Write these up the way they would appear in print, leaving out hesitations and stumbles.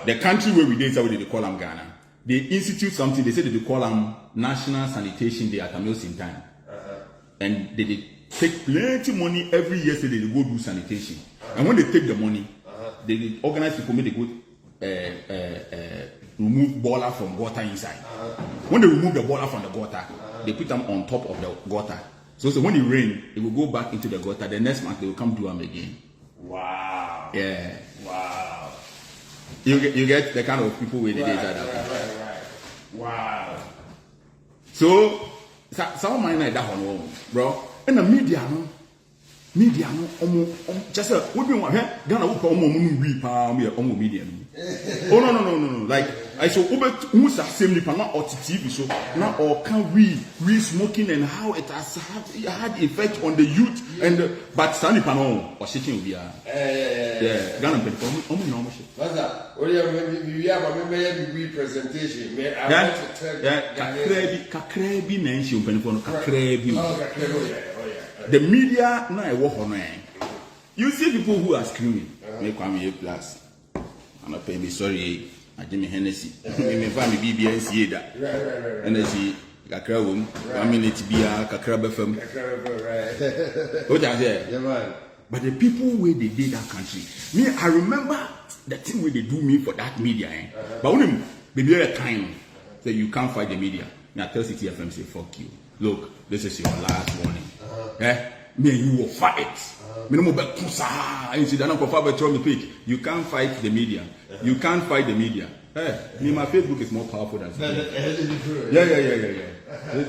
the country where we did, so they call them Ghana. They institute something. They say they call them National Sanitation Day at Amelsin time, and they take plenty money every year. So they go do sanitation, and when they take the money, they organize people. They go remove boiler from gutter inside. When they remove the boiler from the gutter, they put them on top of the gutter. So when it rain, it will go back into the gutter. The next month they will come do them again. Wow. Yeah. Wow. You get the kind of people with the data. Right. Wow. So some of mine like that one, bro. And the media no, just we been Ghana we call media. Oh no. Like I saw who's the same nipa not on TV so now or can we smoking and how it has had effect on the youth and but Sani Pano or shaking we are. Yeah. Ghana people normal shit. What's that? We have a presentation. Yeah. Kakrebi na nshi umpenifo kakrebi. The media na e wo ho no. You see people who are screaming. Make Kwame A+. I'm not paying me sorry. I Jimmy Hennessy. Me fa me BBNC da. Right. Hennessy kakra wom. 1 minute bia kakra befam. What I say? Yeah man. But the people where they did that country, me I remember the thing where they do me for that media. But when baby a time that you can't fight the media, me I tell City FM say fuck you. Look, this is your last warning. Me and you will fight. You can't fight the media. You can't fight the media. Me, my Facebook is more powerful than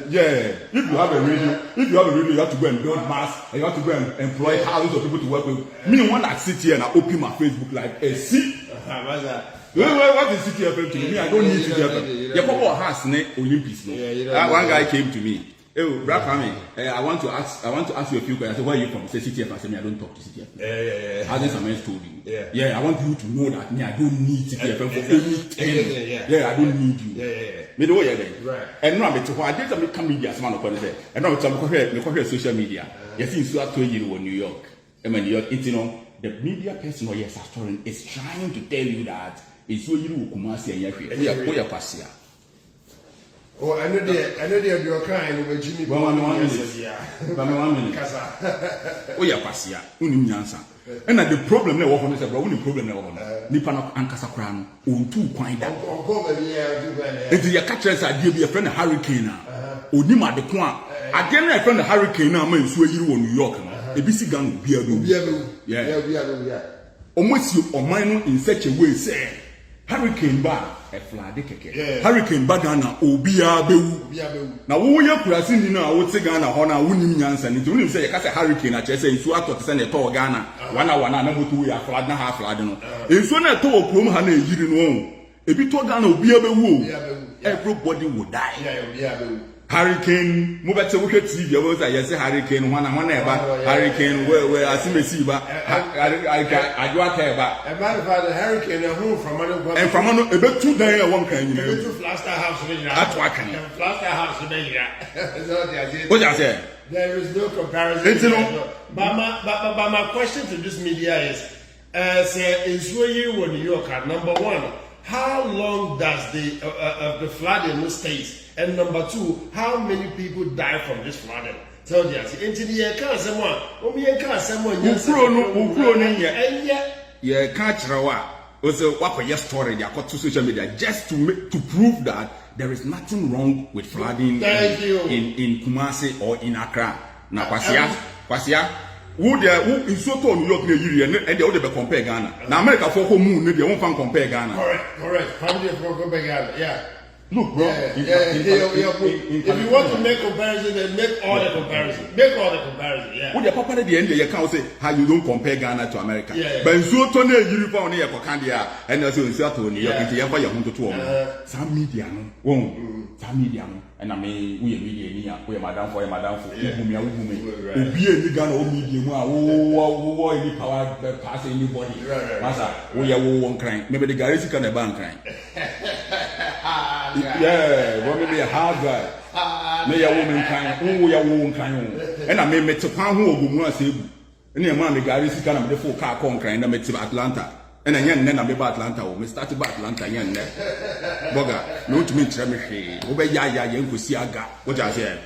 Yeah. If you have a radio, you have to go and build mass, and you have to go and employ thousands of people to work with. Me, when I sit here and I open my Facebook like a see. What is City FM to me? I don't need City FM. The couple has Olympics. One guy came to me. Hey, Brad Kwame, I want to ask you a few questions. I said, where are you from? He said, City FM. I said, I don't talk to City FM. Yeah. How this man told you? Yeah. I want you to know that me, I don't need City FM for anything. Yeah, I don't need you. Yeah. Me do what right. And now I'm to I did some come media, some of the and now I'm to social media. Yes, in so to you in New York. New York, you know, the media person or yes, historian is trying to tell you that it's so you Kumasi and Yafi. Oh, I know you're crying over Jimmy. 1 minute. Oh, yeah, Passia. Unyansa. And the problem never was a problem. Problem never Nipano and Casacran, or 2 quite. If you catch us, I give you a friend a hurricane. Unima de Quan. Again, I found a hurricane. I mean, so you in New York. A BC gun, yeah. Almost you or mine in such a way, say. Hurricane ba e flade keke hurricane ba Ghana obia bewu na wo ye kurase ni na wo te Ghana ho na wonim nyansa ni to wonim say ye ka say hurricane a chese nsu atoti se na to Ghana wana na moto ya flade na ha flade no nsu na to okrom ha na eyiri no ebi to Ghana obia bewu everybody will die obia bewu hurricane mo bete wo hwe TV wo say yes hurricane wana eba hurricane we asimesi ba adwa ka eba a matter of fact the hurricane from ano ebe 2 dan e won kan nyina ebe 2 Flaster house be nyina atwa kan Flaster house be nyina what you say there is no comparison but my question to this media is say is where you in New York number 1 how long does the flood in those states? And number 2, how many people die from this flooding? Tell you, into the year, can't someone, yeah, can't also what for your story, they are got to social media just to prove that there is nothing wrong with flooding in Kumasi or in Accra. Now, Kwasia. Who in Soto, New York, and they would compare Ghana. Now, America for moon, they won't compare Ghana. Correct. Family for compare Ghana, yeah. Look, bro. If you want to make comparison, then make all the comparison. Yeah. When you're papa at the end, you can't say how you don't compare Ghana to America. Yeah. But in Soto, you found here for Candia, and also in Seattle, New York, you have your home to some media, some media. And I mean, we are media, we are madam for whom you are be a Ghana or medium, any power pass anybody. Master, we are one crying. Maybe the guy is kind of bank crying. Yeah, what may be a hard guy. May a woman crying, who we are woman crying. And I may met a pound who will say, and your man, the guy is kind of the full car con crying, I met Atlanta. and yen na me ba Atlanta o me start ba Atlanta yen ne boga no to me kire me hwe wo be ya yen kosi aga what I say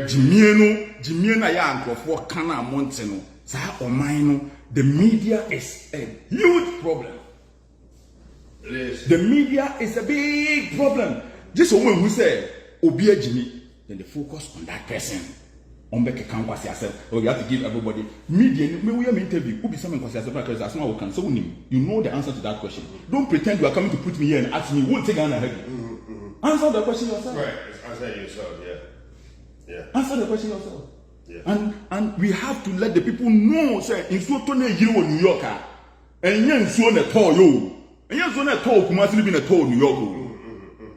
jimie na ya ankrofo kana monte no sa oman no the media is a huge problem. The media is a big problem. Just when who say obi ajimi, then they focus on that person. Ombeke kan kwasi yourself. Oh, you have to give everybody media. Me we interview. Who be someone kwasi yourself because as no can. So you know the answer to that question. Don't pretend you are coming to put me here and ask me. Won't take an head. Answer the question yourself. Right. Answer yourself. Yeah. Answer the question yourself. Yeah. And we have to let the people know. Say in so to New York, and yen so na tall yo. And yen so na tall. Kumasi live in a tall New York.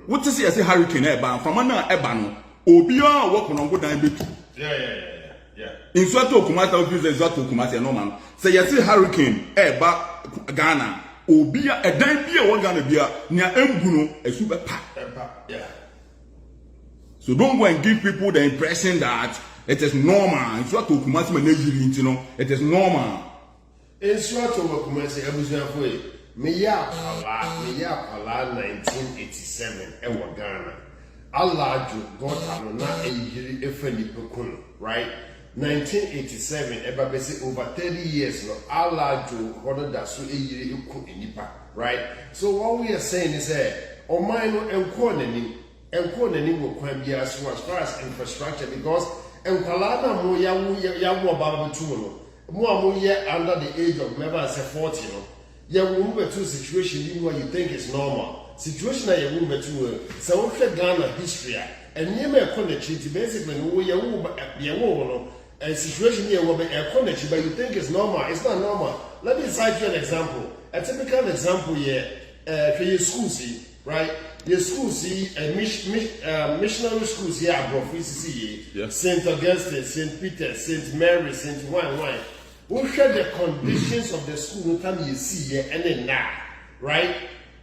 What is it? I say hurricane eba. From ana eba no. Obia work on go down betu. Yeah. In so to Kumasi office is to Kumasi no man. Say you see hurricane eba Ghana. Obia a dan bia wo Ghana bia nya embu no esu be pa. Yeah. So don't go and give people the impression that it is normal. In so to Kumasi man yiri no. It is normal. In so to Kumasi abusuafo e me ya pala 1987 e wo Ghana. Alaju got anona eyiri efani pekun, right? 1987 eba be say over 30 years no Alaju hono da so eyiri eku enipa, right? So what we are saying is oman no enko nani wo kwan bia so as far as infrastructure because enkwala na mo ya wo baba betu no mo amu ye under the age of maybe say 40 no ya wo betu situation you think is normal. Situation na yewu betu so we hwe Ghana history and nyema economy basically no yewu no a situation here where economy but you think it's normal. It's not normal. Let me cite you an example. A typical example here for your school see, right? Your school see missionary schools here abroad St. Augustine, St. Peter, St. Mary, St. Wine. We share the conditions of the school time you see here and then now, right?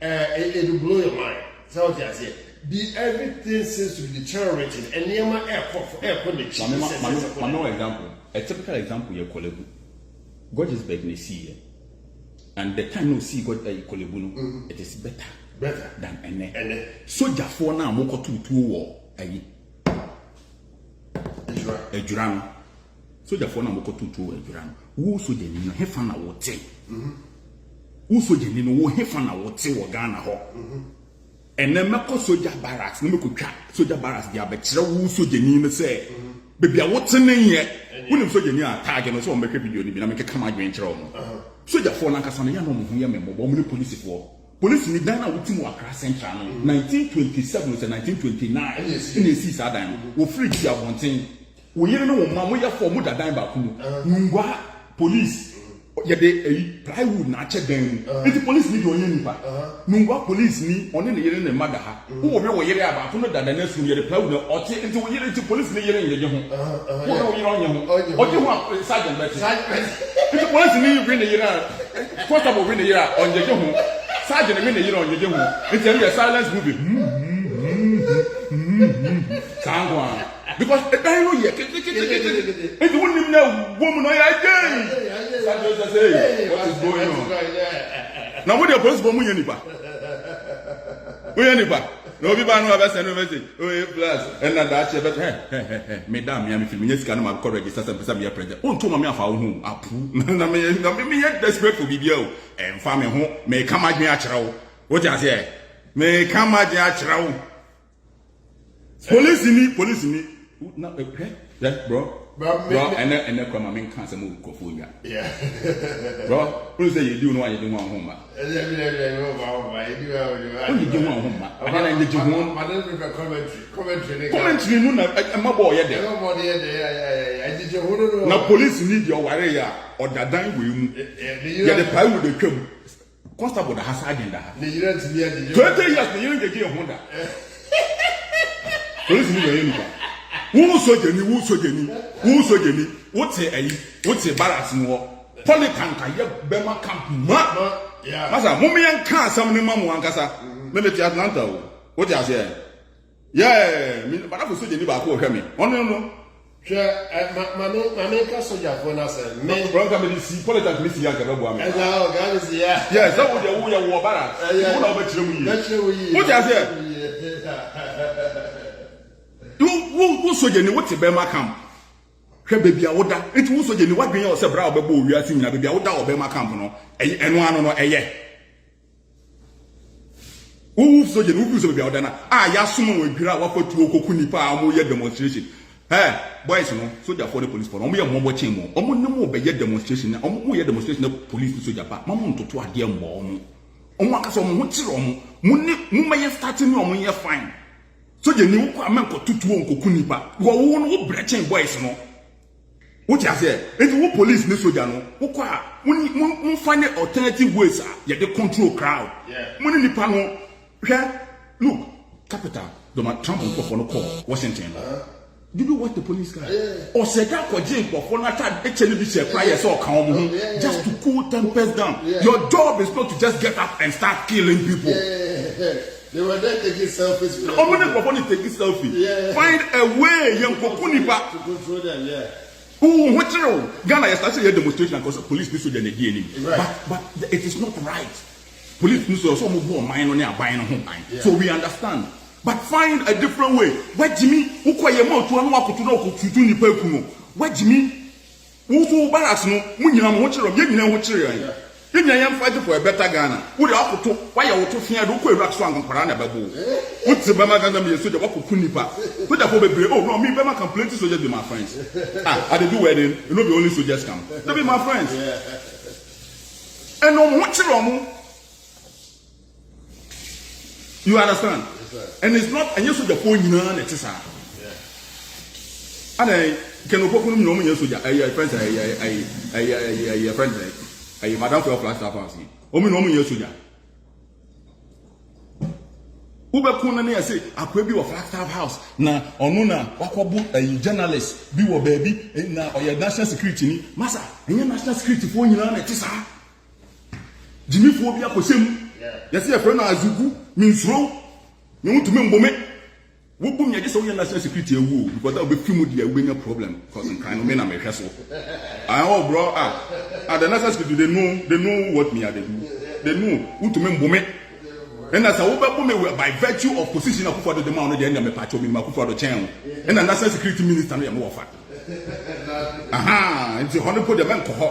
It will blow your mind. So what I say, everything seems to be deteriorating, and near my air connection. No example. A typical example here, Kolebu. God is begging to see here, and the time no see God Kolebu, it is better than any. Soldier for now, moko to war a Jurano. Soldier for now, moko to a Jurano. Who soldier in your hefana would say. Uso jeni no wo hefa na wo te wo Ghana ho ene meko soldier barracks no meko twa soldier barracks dia be kire wo uso jeni no se bebia wo te ne ye wonim soldier ni a tag no so o mehwe video ni bi na meke kama adwen kire wo soldier for na kasa no ya no mo ho ye memo bo mo ni police ni dan na wo tim wo Accra Central no 1927 to 1929 ene si sa dan wo free ti abonten wo yire no wo ma mo ya for mo dadan ba ku ngwa police yede plywood na che dan iti police ni do yen nipa nungwa police ni one ne yere ne mada ha wo we yere aba ko no dada na sum yere plywood no ote iti wo yere iti police ni yere nyeje ho wo no yere onye ho oje ho sergeant bet iti police ni yere ne yere constable we ne yere onyeje ho sergeant me ne yere onyeje ho iti am the silence movie sangwa because the guy no ye iti won na woman no ya again. What is going on? Now, what the police bomb you nipa? No be ban no abese no message. Oh, plus and that che but hey. Madam, me film yes can ma correct register some be president. On to ma me afa wo hu apu. Na me desperate for bibia o. En fa me ho, me ka ma dwen a kire wo. What you say? Me ka ma dwen a kire wo. Police ni. Na yeah, bro. Bro, and then come and cancer move Kofuya. Yeah. Bro, who say you do know you do one home? You do one home. I did you want commentary. No, my boy, I did you now police need your warrior or the dime will get the pie with the come. Constable the hazard in that. 20 years, the young get Honda. Police need your Who so jeni what say barracks no politanka ye bema camp ma masa mummy and can some mamu ankasa me ti Atlanta o what you say yeah me but I so jeni ba ko hwe me ono no Mameka soldier for na say me Bronca me see politics me see yanka bo am. Yes, that would you war bara. You know bet you. What you say? Who soldier ni what be ma camp. Hwe baby awoda. Enti who soldier ni wadwen ya o se bra obebo owiase nyina baby awoda obema camp no. Eno ano no eye. Who soldier who baby awoda na. Ya sumo we dwira wa fatu okoku nipa amu ye demonstration. Hey, boys, no, soldier for the police for no more chain more. No be demonstration. Demonstration police soldier pa. Mamu to ade mbo. Omo aka so mo chiro mo. Mo ye starting no ye fine. Soldier ni wo kwa men ko tutu onkoku nipa. Wo no brechen boys no. What you say? Enti wo police ni soldier no. Wo kwa mo find alternative ways ye dey control crowd. Mo ni nipa no. Look, capital. Donald Trump for no call Washington. Did you watch the police car? Or said that for Jane for not HLBC prior or come just to cool tempers down. Your job is not to just get up and start killing people. They were there taking selfies. Taking selfie. Find a way, young Kokunipa, to control them. What's wrong? Ghana is starting a demonstration because the police need to again. But it is not right. Police need to also move more mind on their buying home. So we understand. But find a different way. Where Jimmy, who quite more to unwalk to know to do the Pekuno. Where Jimmy, who so barracks no, when you are watching of giving them what you're in. I am fighting for a better Ghana. Would I to why you to fear the queer rock song and Parana Babu? What's the Bama Gana be a soldier of Kunipa? Put up over oh no, me Bama complain to soldiers be my friends. I do wedding, you know the only soldiers come. They be my friends. And no what's wrong. You understand? And it's not, and you should the phone you know, it's a and I can open no one, you should a friend, a friend, a madam for flash up house. Only no one, you should. Uber Kuna say, I could be a flat house. Now, or Nuna, Wakobu, a journalist, be your baby, or your national security, Massa, and your national security phone you know, it's a Jimmy Phobia Cosim. Yes, a friend Azuku means wrong. You want to make moment? What boom, you just only national security because that will be few more a problem because I'm kind of men I'm a hassle. I all bro, the national security they know what me I do. They know who to make moment. And as a woman by virtue of position of for the demand the end of the patch of me for the channel. And the national security minister I'm more fat. It's a 100 put the man to bro.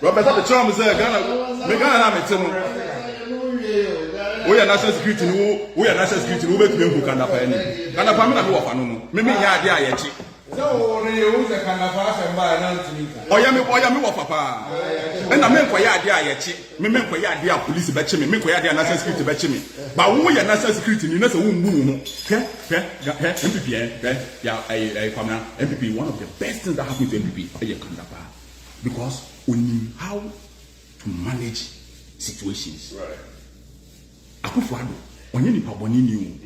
Robert the charm is there, Ghana. We are national security, we are national security, we make me can have any. And a family of Wafano, maybe Yadia. So, you can have and buy an Oyami Papa. And I meant for Yadia, me meant for Yadia police betching me, make for Yadia national security betching me. But we are national security, you know, so MPP, one of the best things that happened to MPP, because we knew how to manage situations. Right. Akufo-Addo, onye nipa boni ni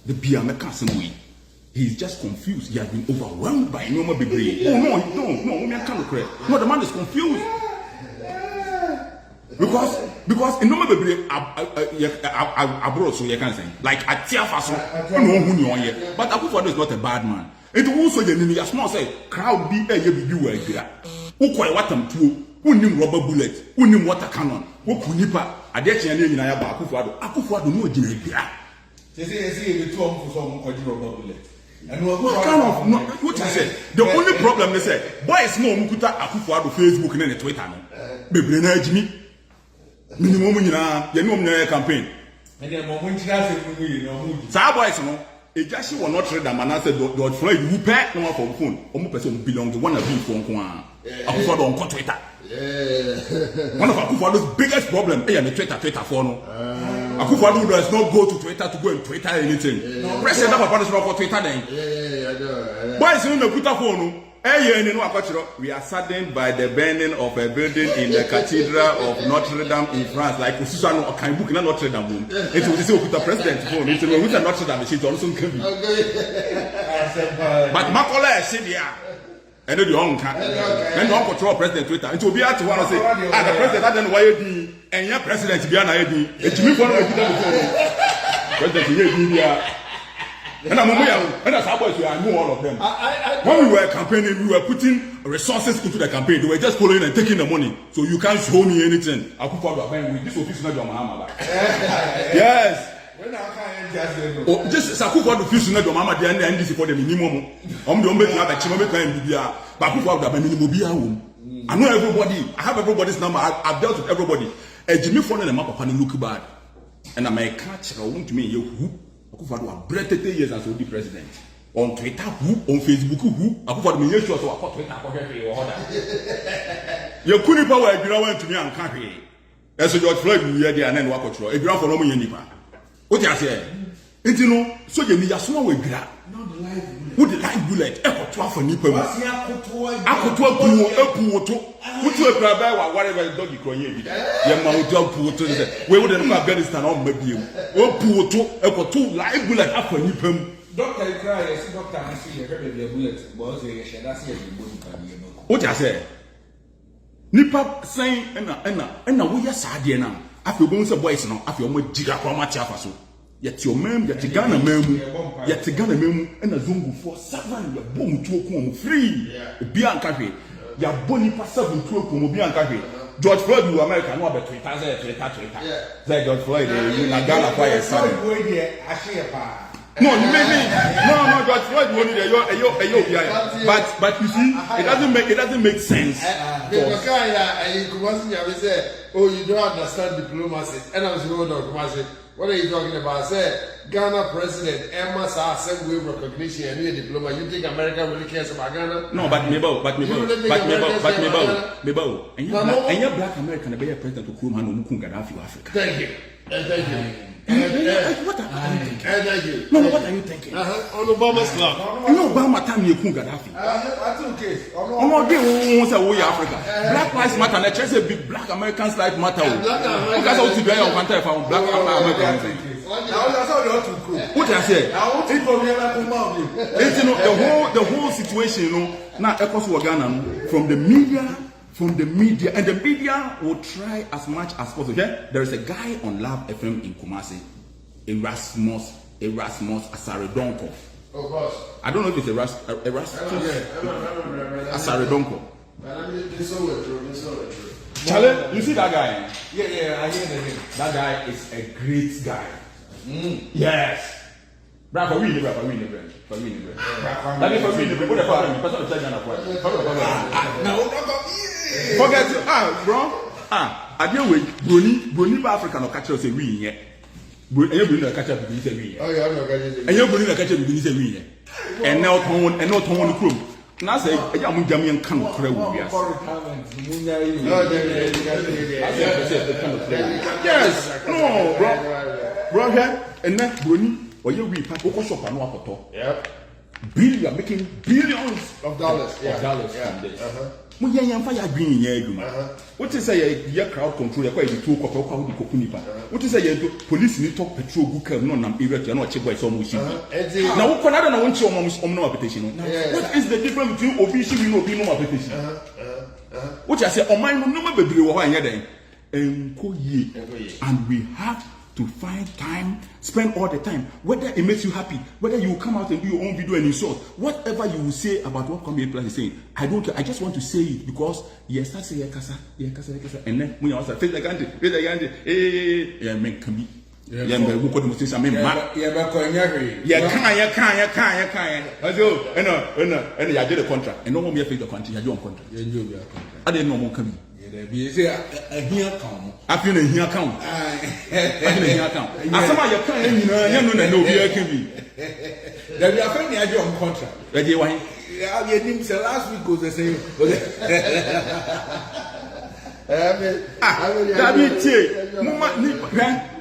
the bia meka asem we. He's just confused. He has been overwhelmed by Nyoma Bebre. Oh no, we can't look correct. No, the man is confused. Because in Nyoma Bebre abroad so you can say like atia faso no hu ni onye. But Akufo-Addo is not a bad man. It also the ni small say crowd be e bibi wa agira. Ukoi watam tuo, unim rubber bullet, unim water cannon, woku nipa, adeche na nyina ya ba Akufo-Addo no ogina bia. Say the two of us on rubber bullet. And what I said, the only problem they say, boys no mukuta Akufo-Addo Facebook and Twitter no. Bebre na jimi. Minimum nyina, ye no na campaign. And then mo nchira se mu yi no mu. Sa boys no, ejashi were not read and say George Floyd who pay no one for phone. Omo person belong to one of you for nko Akufo-Addo on Twitter. One of Akufo-Addo's biggest problem is Twitter for no. Akufo-Addo does not go to Twitter to go and Twitter anything. President of Papa does not go Twitter then. Why is it no Twitter phone? We are saddened by the burning of a building in the Cathedral of Notre Dame in France. Like Susano or can book in Notre Dame. It will say the president phone. It's with Notre Dame. She's also coming. But Makola said, yeah. And then the own can. Then the control president Twitter. It will be out to one say, the president, I don't know why you and your president be an ID. It's me for the president. And that's how boys I know all of them. When we were campaigning, we were putting resources into the campaign. They were just following and taking the money. So you can't show me anything. I put forward this office is not your mama. Yes. Just Sakufa the fusion of your mama, the NDC for the minimum. The only time, but Sakufa the minimum. I know everybody. I have everybody's number. I've dealt with everybody. Jimmy phone and the map of look bad. And I may catch a woman to me, who Sakufa do 30 years as the president. On Twitter, who on Facebook, who Sakufa the minister so I Twitter. You couldn't power if you went to me and carry. As a George Floyd, you had the and then walk or if you are for no money. What you say? It's no, so you need a small way. Who the live bullet? Echo 12 for Nipper. I could talk to put to a grab whatever the dog you call you. Your mouth pull to the way would Afghanistan on maybe you. Oh, pull to Echo 2 live bullet up for Nipper. Doctor cry, doctor, I see a bullet. Was a that's it. What you say? Nipper saying, and we are sad now. After going to boys now, after your Jiga Chamachafaso. Yet your mem, yet Tigana mem, yet Tigana mem, and a zungu for 7 your boom to a comb free. Bianca, your bonny pass 7 to a comb Bianca. George Floyd, you American, no, but 3,000. Say George Floyd, you Nagana fire son. No, George Floyd, but you see, it doesn't make sense. Oh, you don't understand diplomacy. And I was going to diplomacy. What are you talking about? I said, Ghana President Emma saw some way of recognition and you're a diplomat. You think America really cares about Ghana? No, but and you're black American, be a president of Kuman Gaddafi, Africa. Thank you. What are you thinking? No, what are you thinking? On Obama's club. No, Obama time you Gaddafi. I took it. I'm not doing Africa. Black lives matter. And I try to say black Americans' life matter. Because I want to be on country from black Americans. What I say? The whole situation, you know, now across Ghana from the media. And the media will try as much as possible. Okay? There is a guy on Love FM in Kumasi, Erasmus Asaredonko. Oh, boss. I don't know if it's Erasmus Asaredonko. Charlie, you see that guy? Yeah, I hear the name. That guy is a great guy. Yes. Brother, we never. What the fuck? Forget it. Bro. I deal with Bruni Africa no catch us a win yet. And you're going to catch up with the win. Oh, yeah, I'm not going to. And you're going to catch up with the win. And now Tom and not Tom on the crew. Now say, I am Jamian can't crowd. Yes. No, bro. Bro, and that Bruni, or you'll be packed over shop and walk to. Yep. You are making billions of dollars. From this. When you are fire green, what is a crowd control? You're quite the two of the Kokunipa. What is a police need to patrol book? No, I'm area to not check by some machine. Now, what can I don't want your no petition? What is the difference between obesity and no petition? What I say, oh, my no, baby, and we have to find time, spend all the time, whether it makes you happy, whether you come out and do your own video and insult, whatever you will say about what Kwame Plus is saying, I don't care. I just want to say it because yes, I say kasa, and then when you also face the country, yeah, man can be. Yeah, but who could say something? Yeah, and I did a contract, and no more me face the country. I do a contract. I didn't know more coming. Here come. I feel in here count. I somehow you can't know here can be. There be a friend I do on contract. Ready, why? Yeah, last week was the same.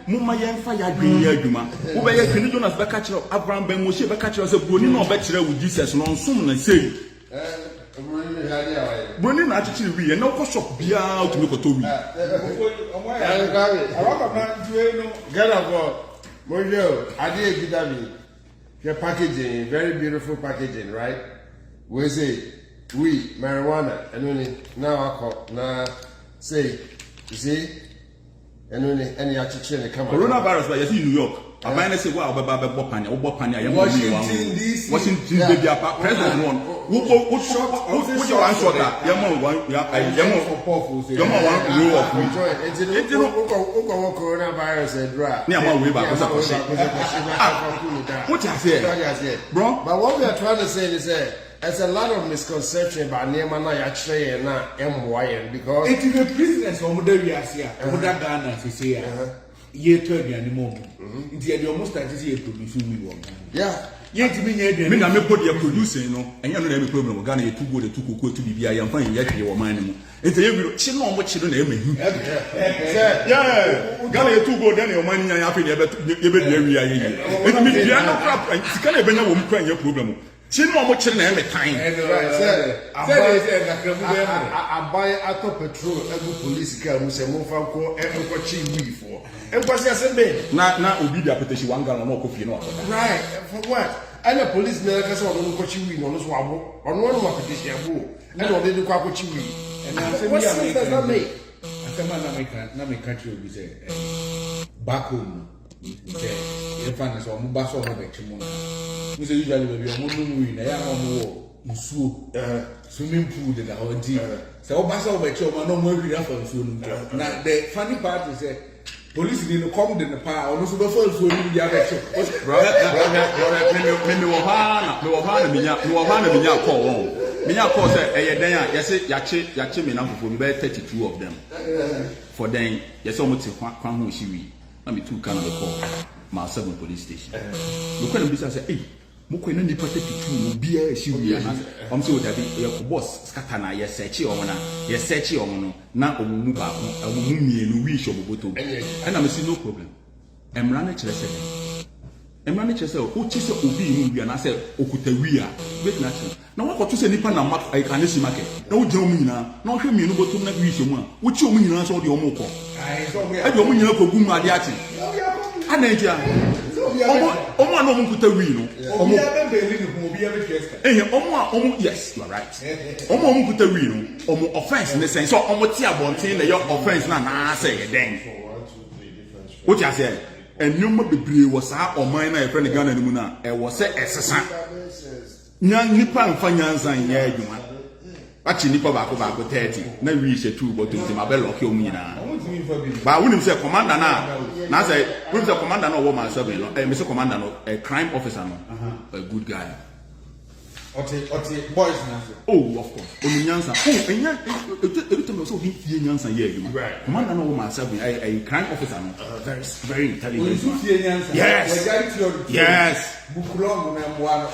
Mumma yen fire green yaduma. Ubaya Queen Jonas Becatcher, Abraham Ben Moshe Becatcher as a Bruni no better with Jesus non soon and say. Bruni actually we and no cost of beer to make a toby. Get up, Mojo. I did get your packaging, very beautiful packaging, right? We say, marijuana, and only now alcohol, now say, you see, and only any actually come coronavirus, but you see New York. Abana say wa obeba be bopania, wo bopania, ya Washington DC. Washington baby apa president one. Wo one shot ya mo one row of me. It's no coronavirus dra. Ni ama we ba ko sa. What you say? Bro, but what we are trying to say is there's a lot of misconception about Nema na yachre na MYN because it is the business of Mudaviasia, Muda Ghana, Fisia, year 20 and more. Indeed, you almost started to produce me. Yeah. Yet, me na me put your producing no, and you know any problem. Ghana you too good to cook to be I am fine yet you mind. It's a you chill on what you don't name. Yeah, Ghana you too good, then your money I have in your area. It means you are not crap and it's kind of a woman crying your problem. Chill on what you name at time. I buy auto patrol every police car who say move from call every coaching we for. And what's your saying? Now, be the petition one gun or coffee. Right, for what? And the police never saw no coaching we on this wobble on one more petition. And all they do coaching we. And what sense does that make? I said, man, my country will be said back home. If I was on Mubaso, we say usually we are moving in a swimming pool that our deep. So, Basso, but you're no more read up on swimming pool. Now, the funny part is that police didn't come in the power, almost the first swimming the other. Minya say yes yache me na for 32 of them. For then yes almost kwan ho shiwi. Na me two can call my 7 police station. Look when this say, hey, Moko na nipa 32 no bia shiwi ana. Am say o da bi your boss scatter na yes search o na yes search o no na omumu ba ko omumu mienu wi show boboto. And I see no problem. Emra na kire say Emma say, "Oh, chise obi mu bia na say okuta wi a bet na che." Na wakoto say nipa na mark I can see market. Na wo jam nyina, na wo hwe mienu botom na wi show mu a, wo chi omu nyina so de omu ko. E de omu nyina ko gum ade ache. Ana eja. Omu ana omu kuta wi no. Omu ya be ni ko obi ya be testa. Omu yes, you are right. Omu kuta wi no. Omu offense in the sense so omu ti abontin na your offense na say ye den. What you say? And no more be was our mind, my friend Ghana Muna, and was a assassin. Young Nipan Fanyanza in Yaduma. Actually, Nipa Bako 30, no reach a 2 but to my bell kill me now. But I wouldn't say commander now. Now say, who's the commander no woman serving, a Mr. Commander, a crime officer, a good guy. Ote boys now. Oh, of course. Onyansa. Oh, and every time I saw him Yansa here, right. Commander no woman serving a crime officer, very intelligent. Yes. Yes. Bukulong na mwana.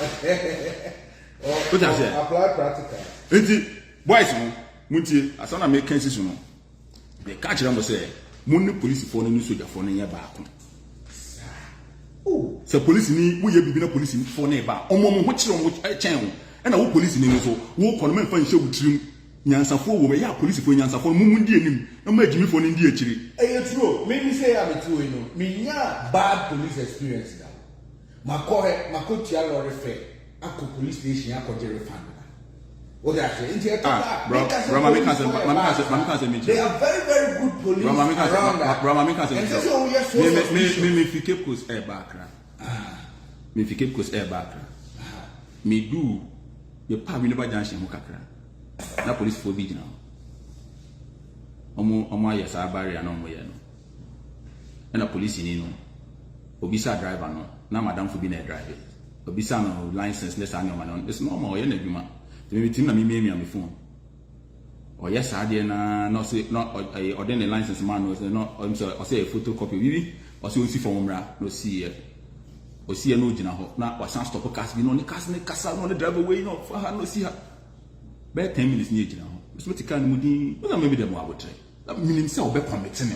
What I say? Apply practical. Enti boys no, muntie asana make sense no. The catch them say, "Munni police for no soldier for no baako." Oh, so police ni wo ye bibi na police for no ba. Omo mo kire omo chen. E na wo police ni so, wo kono me fa nhye wutrim. Nyansafo wo ya police for nyansafo mumu ndi enim. Na ma agimi for no ndi akiri. Eh true. Me say am true no. Me nya bad police experience da. Makotia lorry fair. Ako police station akọje refund. What they are saying? They are very, very good police around that. Me fique cause air back. Me fique cause air back. Me do your pa we never junction kakra. Na police for big now. Omo yes barrier no mo ye no. Na police ni no. Obisa driver no. Na madam for be na driver. Obisa no license less an no. It's normal ye na adwuma. Me team na me my phone. Or yes, I did not say not or then the license man was not or say a photocopy really or so see from no see or see no jina ho na was stop a cast no cast ne kasa no drive away no for her no see her. By 10 minutes near jina ho. It's what can mudi but maybe them I would try. That meaning say obe committing me.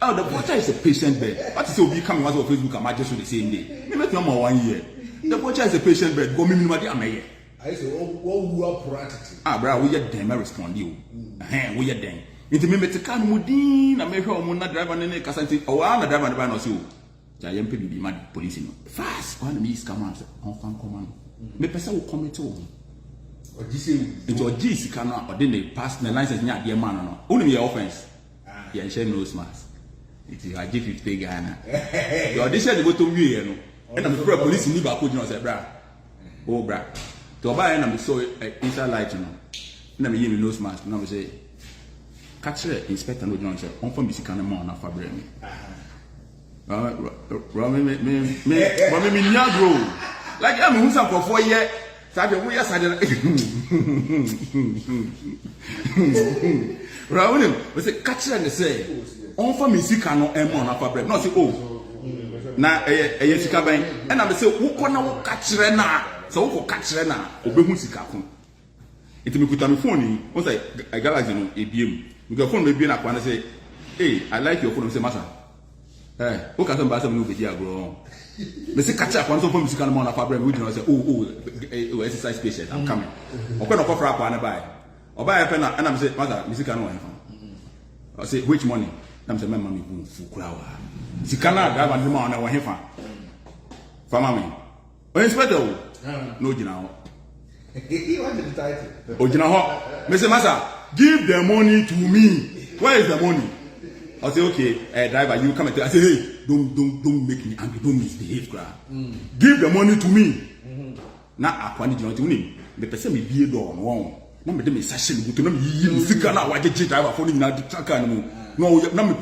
Oh, the porter is a patient bed. What is obi come was on Facebook and just the same day. Me make no more 1 year. The porter is a patient bed. Go me madi amaye. I say, oh, who are practicing? Bro, we are them. I respond you. We are them. Into me, to can mudin. I make her on that driver and Cassanti. Oh, I'm a driver and the you. Giant people be mad police. Fast. One of me is command. On command. Me person will come to me. Or GC. It's your GC cannot, or then they pass the license near the man. Only your offense. Yeah, she knows mass. It's I give 50 Ghana. The audition go to me, and I'm afraid police need back you know say bra. Oh bra. To buy and I'm so inside light you know. Na me yimi nose mask na me say catch the inspector no you know say on for me sika na mo na fa bra me. Me nyagro. Like I'm who some for 4 years. Sabe wo ya sade Rawunim, we say catch and say on for me sika no emo na fa bread. No say oh. Na eye sika ban. E na me say wo kona wo catch na. So wo catch na obehu sika ko. Iti me kuta me phone ni, o say Galaxy no ebiem. Me go phone me biem na kwa na say, "Hey, I like your phone." Me say, "Master. Wo ka say mba say me no be dia agro." Me say catch akwa so for me sika no na fa bread. We say, "Oh, exercise patient, I'm coming." Okay, no go for akwa na buy. Oba pen na am say, "Master, me sika no I say, "Which money?" I'm say, "My mommy full crowd." Sika na driver ndi ma na wo hefa. Fama me. O inspector no gina ho. He wanted the title. O gina ho. Me say, "Master, give the money to me." Where is the money? I say, "Okay, driver, you come and tell." I say, "Hey, don't make me angry. Don't misbehave, crowd. Give the money to me." Na akwani gina to me. The person me bie do on one. Na me dem sashe me to na me yi sika na wa jeje driver for ni na traka no no na me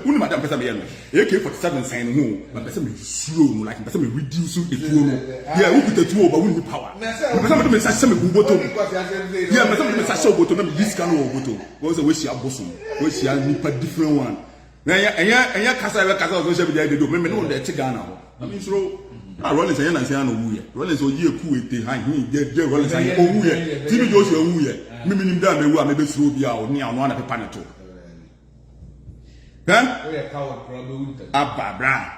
uni madam person me ye no AK47 sign no na person me slow no like person me reduce the tuo no yeah who put the tuo but we power person me sashe me buboto yeah person me sashe buboto na me sika no buboto we say we share bosom we share nipa different one na enya kasa we kasa so share be dey do me no dey Ghana ho I mean so Rollins and Yancy and Owuye. Rollins or ye coup at the high, he Rollins and Owuye. Timmy Josie Owuye. Miminim down the way, maybe through the hour near one of the panato. Then, Abba,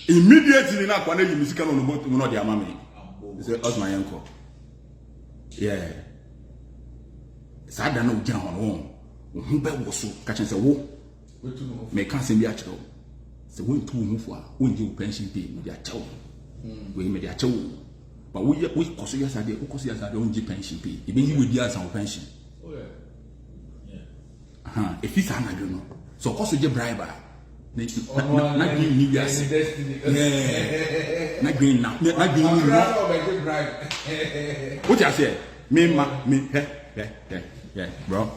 immediately now, when you musical on the boat, not their mammy. Say, "Us my uncle." Yeah. Sada no John on. Who was so catching the war? May can't be actual. So, when two move for, when you pension pay with their child. We made a chow, but we cost yesterday, who cost yesterday on pension pay. Even you with the answer pension. Oh, yeah. If it's an agreement, so cost you briber. Not being new years. Not being now, not being bribe. What I say, me, yeah, bro.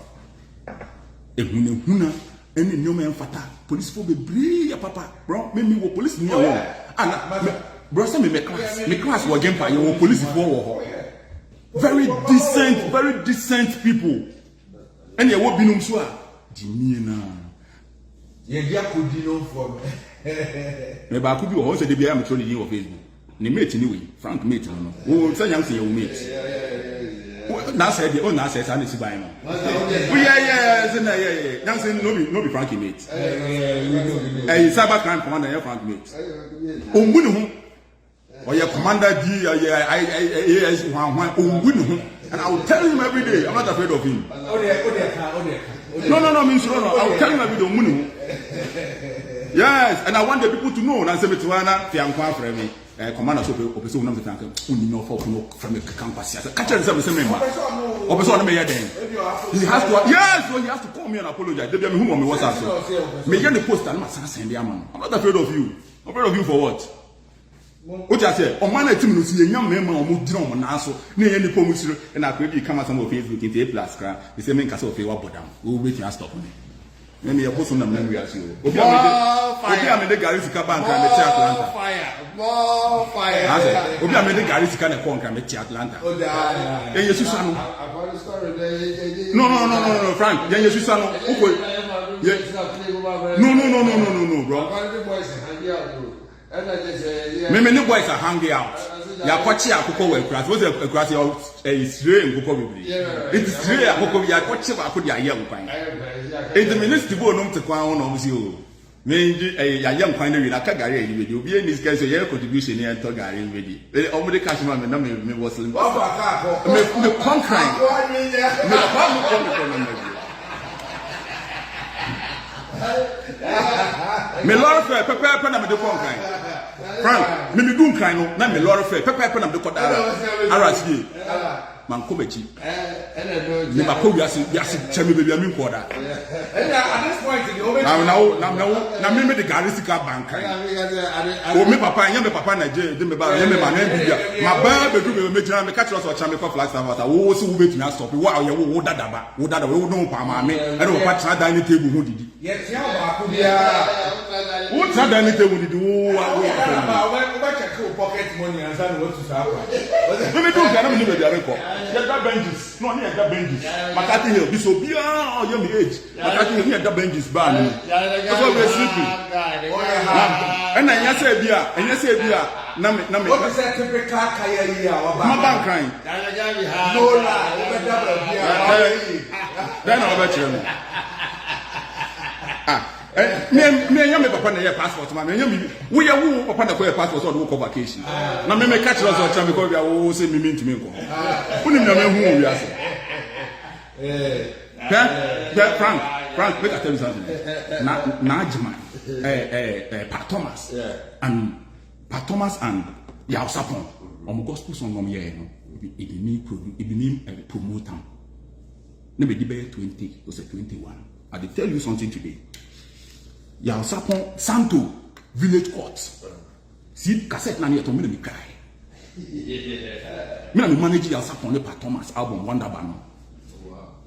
If you know, any new man fata, police for be brave, papa, bro. Me wo police near one. Bro, say me class was game for you police for very decent people. And you won't be no so. Jimina. You could be no for me. Ba could be also the be am through the on Facebook. Ni mate anyway, Frank mate no. Oh, say young say your mate. Now say the now say say si buy no. Yeah, say now say no be Frank mate. Cyber crime commander your Frank mate. Ombunu ho. Or your commander D, and I will tell him every day. I'm not afraid of him. No, means no. I will tell him every day. Yes, and I want the people to know. And I say, "Metuana, Fiankwa for me, commander so opeso nam Fianka, uni no for no from the campus." Catch him some member. Opeso na me then. He has to. Yes, so he has to call me and apologize. They be me who me WhatsApp. Me get the post and send the man. I'm not afraid of you. I'm afraid of you for what? What I say, on man team no see young men on mo drum na so na yen ni pomusiro na akwedi come some of Facebook in plus cra the same in kasa of wa bodam we wait to stop me na me yebo so na me we ase o obi amede gari sika bank na me Atlanta fire obi amede gari sika na kon kan me Atlanta yen yesu sanu no Frank yen yesu sanu uko no bro me the boys are hanging out. Ya kwachi akoko we class. What's a class is rain koko bibli. It is rain akoko ya kwachi akoko dia ye nkwan. It the minister bo no mte kwan no mzi o. Me ya ye nkwan na wi na ka gari ayi we obi any sky so ye contribution here to gari we di. Omo de cash man na me was me conquering. Me lord fair pepe na me de conquering. Frank, me do kind no na me lord fair pepe na me de koda arasi man ko bechi ni ba ko wiase cheme baby ami ko da at this point the over na me the garisika bank o me papa nya me papa na je de me ba nya me ba na bibia ma ba be du me jina me catch us o chame ko flag star wo si wo betumi stop wo ye wo dada ba wo no pa ma me e do pa tra dining table ho didi yes ya ba ko bia wo tra dining table didi wo check your pocket money and say what to say. Me do kana me be are ko. Ya da benches. No, na da benches. Makati hill bi so bia o me age. Makati hill na da benches ba no. Because we sleeping. And anya say bia, na me. What is that typical kaya here wa ba? Ma ban crying. No la, o be da bia. Then I bet you. Me anya me papa na ye passport ma me anya me wo ye wo papa na ko ye passport so do go vacation na me catch us o cham because we wo say me ntumi nko unim na me hu wi ase Frank make I tell you something na Ajima Pat Thomas and Yaw Sapon on gospel song on here no it be me promote am na be di be 20 or say 21 I dey tell you something today. Yaw Sapon Santo Village Court. See cassette na to me cry. Me na me manage Yaw Sapon le Pat Thomas album Wonder Band.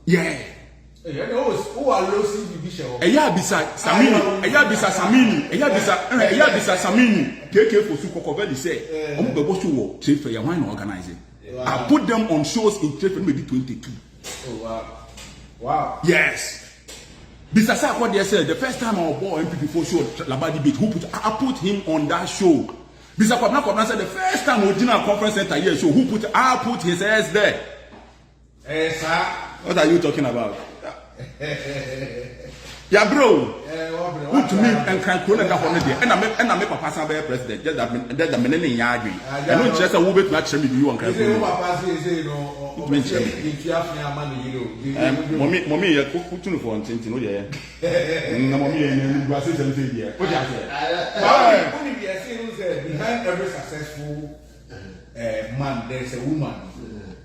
Yeah. Who are losing the bishop? Eya bisa Samini. KK for Sukoko say. Omo be bo show wo Trefe ya wan organize. I put them on shows in Trefe maybe 22. Oh wow. Wow. Yes. Because what they said, the first time our boy MPP4 show Labadi Beach, I put him on that show. Because what said the first time we did a conference center here show, I put his ass there. Sir. What are you talking about? Yeah, bro. Who to me and can call that one day. And I make Papa Samba president. Just that the men in Yagi. I don't just a woman not shame you on Mommy, you cook to for something. Yeah. Mommy and Brazil something here. What you say? Behind every successful man, there's a woman.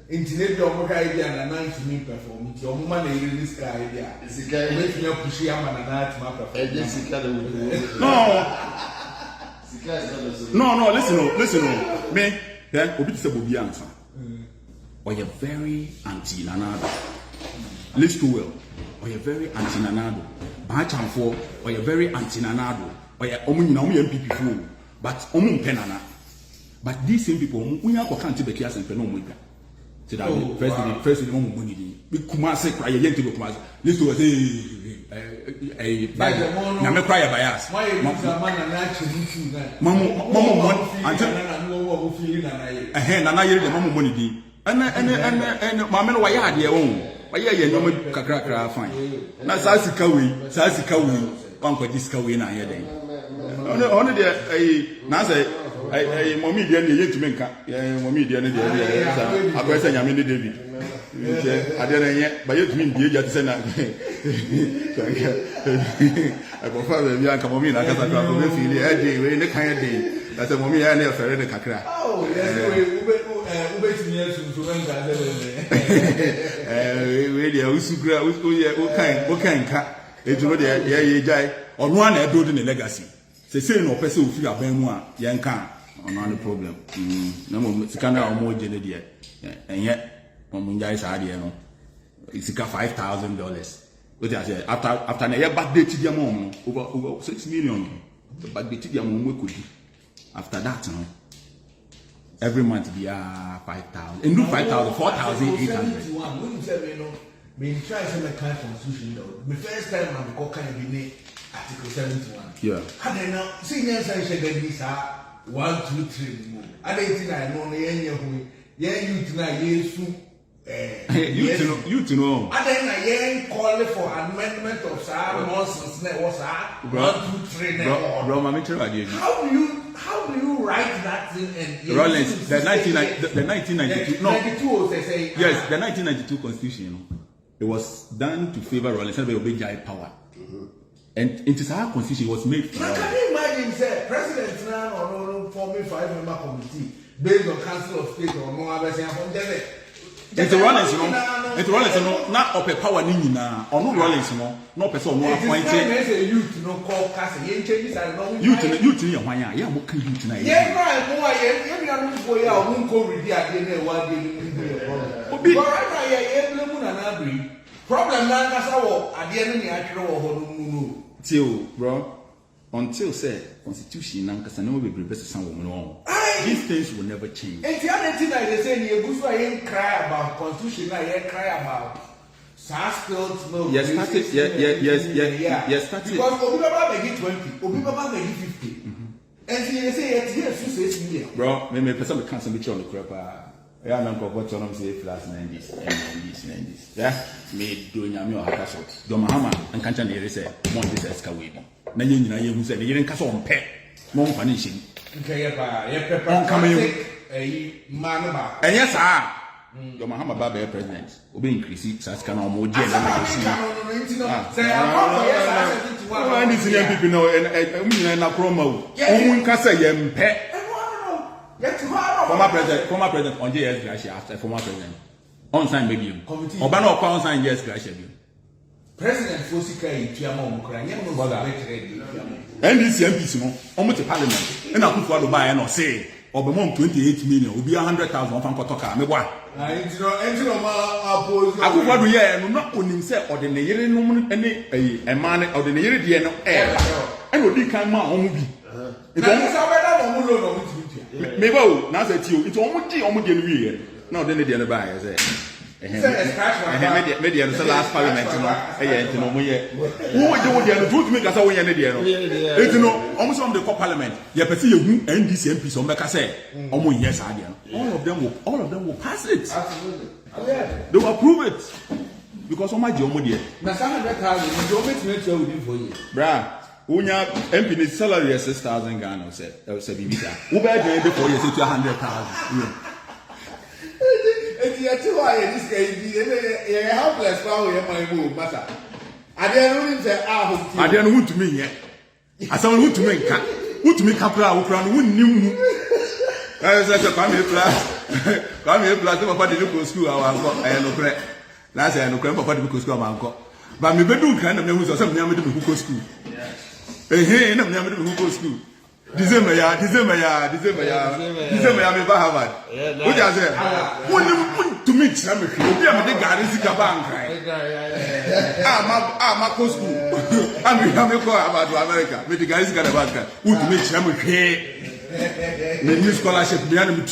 Internet your idea and a 90 minute performance. Your woman is this guy idea. It's a guy with your pushy and a night map. No, listen. Me, then, Obi Sabubi answer. Or you're very anti Nanado. Listen well. Or you're very anti Nanado. Bachan for, or you're very anti Nanado. Or you're only MPP4. But Omun Penana. But these same people, we are can't be kias and Penomika. Say that first money. We Kumase cry again to Kumase. Listen to a Name cry bias. Why is a man and actually Mama and I hear the Mama money. And Mamma Wayad, your own. Why you know Kakra fine. Now Sassikawi, Uncle Discowy, and I hear them. Only the Nasa. I mommy dear to make mommy dear I question Yamini David. I didn't yet, but you mean dear just send I prefer the young Camomina, I got a feel in the kind of day. That's a mommy I never ferret the Kakra. Oh, yes, what kind cut? It's no there, on one I do in the legacy. Say no person who feel a benwa, young can. No problem. No more Sikana or more generated, and yet, when guys are here, it's $5,000. But I said, after a year back, they did your mom over 6 million. But they did your mom could after that, every month be 5,000 and do 5,000, 4,800. Being tried to make kind constitution though. The first time I'm going to be Article 71. Yeah. And then now, senior session, then these are 1, 2, 3 more. I don't think I know the end of me. Yeah, you tonight, you to know. And then I call for amendment of Sar nonsense. Was 1, 2, 3 How do you write that thing and Rollins, the 1992 no 92 they say yes, the 1992 constitution, it was done to favor Rollins and obey giant power. And it is our constitution was made for. Can you imagine, say, President now or forming 5-member committee based on Council of State or no other thing from there? Into Rollins no na ope power ni nyina ono Rollins no na ope se ono appoint youth no call cast ye change this no youth ni hwan ya ya mo ka youth na ye right mo ye na no go ya o nko ready ade na e wa de ni obi right now ye blame mu na bri problem na nkasa wo ade no ni atwere wo ho no mu no till bro until say constitution na nkasa na mo be best san wo no these things will never change. And the other thing they say, you go cry about constitution, you cry about spilled milk. Yes, started. Yes, started. Because Obibaba may get 20, Obibaba may get 50. And they say, yes, you say, million. Bro, me person be cancel me on the crap. Yeah, I'm going to go to say plus 90s. Yeah, me do nyame o haka so. Do mahama and can't say say mo this escaway. Na ye nyina ye hu say ye nka so mpe. Mo mfa ne hyin. Okay, on coming a man about. And yes, your Mahama Baba president will be increasing Saskana or more. Say, people know, and a promo. Own Casa Yempe. Former president on JS Gracia after former president. On sign baby. Obano on sign yes Gracia. President Fosika in Tiamo, and this MPs, almost a parliament, and I put what buy and say, or among 28 million will be 100,000 from Kotoka. Me what? I would want to hear not only himself or the Nayeri any a man or the Nayeri air, and would be kind of movie. Maybe now that you, it's almost genuine. Now then, the other buyer say. Media the last parliament no mo ye wo je wo de no to me ka say wo ye ne de no et no almost from the parliament ye person ye hu NDC MP so make say omo ye sa de no all of them will pass it. Absolutely. They will approve it because omo je omo de na 700,000 you don't make sure we for you bra unya MP ni salary is 6,000 Ghana say bibita wo be dey before you say 200,000. That's why this guy is helpless. Power, my move, matter. I didn't say, I didn't want to me yet. I saw who to me, who to me, Capra, who knew. I said, come here, plus, my the local school, our uncle, and no credit. Last year, no credit for the local school, my uncle. But me bedroom kind of news or something, I'm going to local school. Hey, I'm never to local school. December, me Harvard. What you say? When to meet some of you, be a garden bank. I'm a school. I'm a about America. With the guys got a bank. Who to meet some of you? The new scholarship behind me.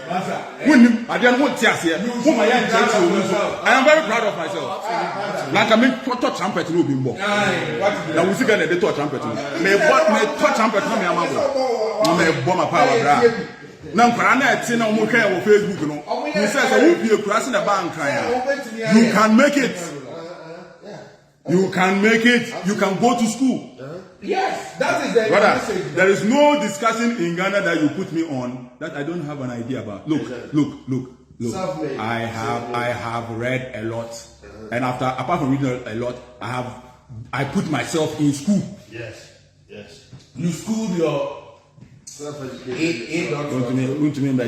When I don't want to say, I am very proud of myself. Like I mean, touch trumpet no bimbo. Now we see that they touch trumpet. Me touch trumpet no me amabo. Me bomb my power bra. Now Karana it's na omo hwe on Facebook no. He says I will be a cross in the bank crying. You can make it. You can make it. You can go to school. Yes, that is the message. There is no discussion in Ghana that you put me on that I don't have an idea about. Look. I have read a lot, and apart from reading a lot, I put myself in school. Yes. You schooled your self-education. Don't remember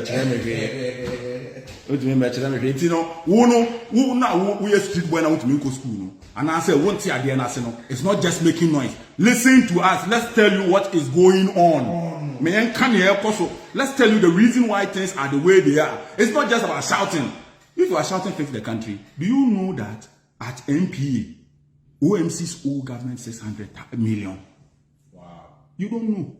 you know, we are street boy now to go school. No? And I say, won't see again, it's not just making noise. Listen to us. Let's tell you what is going on. Let's tell you the reason why things are the way they are. It's not just about shouting. If you are shouting, fix the country. Do you know that at NPA, OMC's old government 600 million? Wow. You don't know.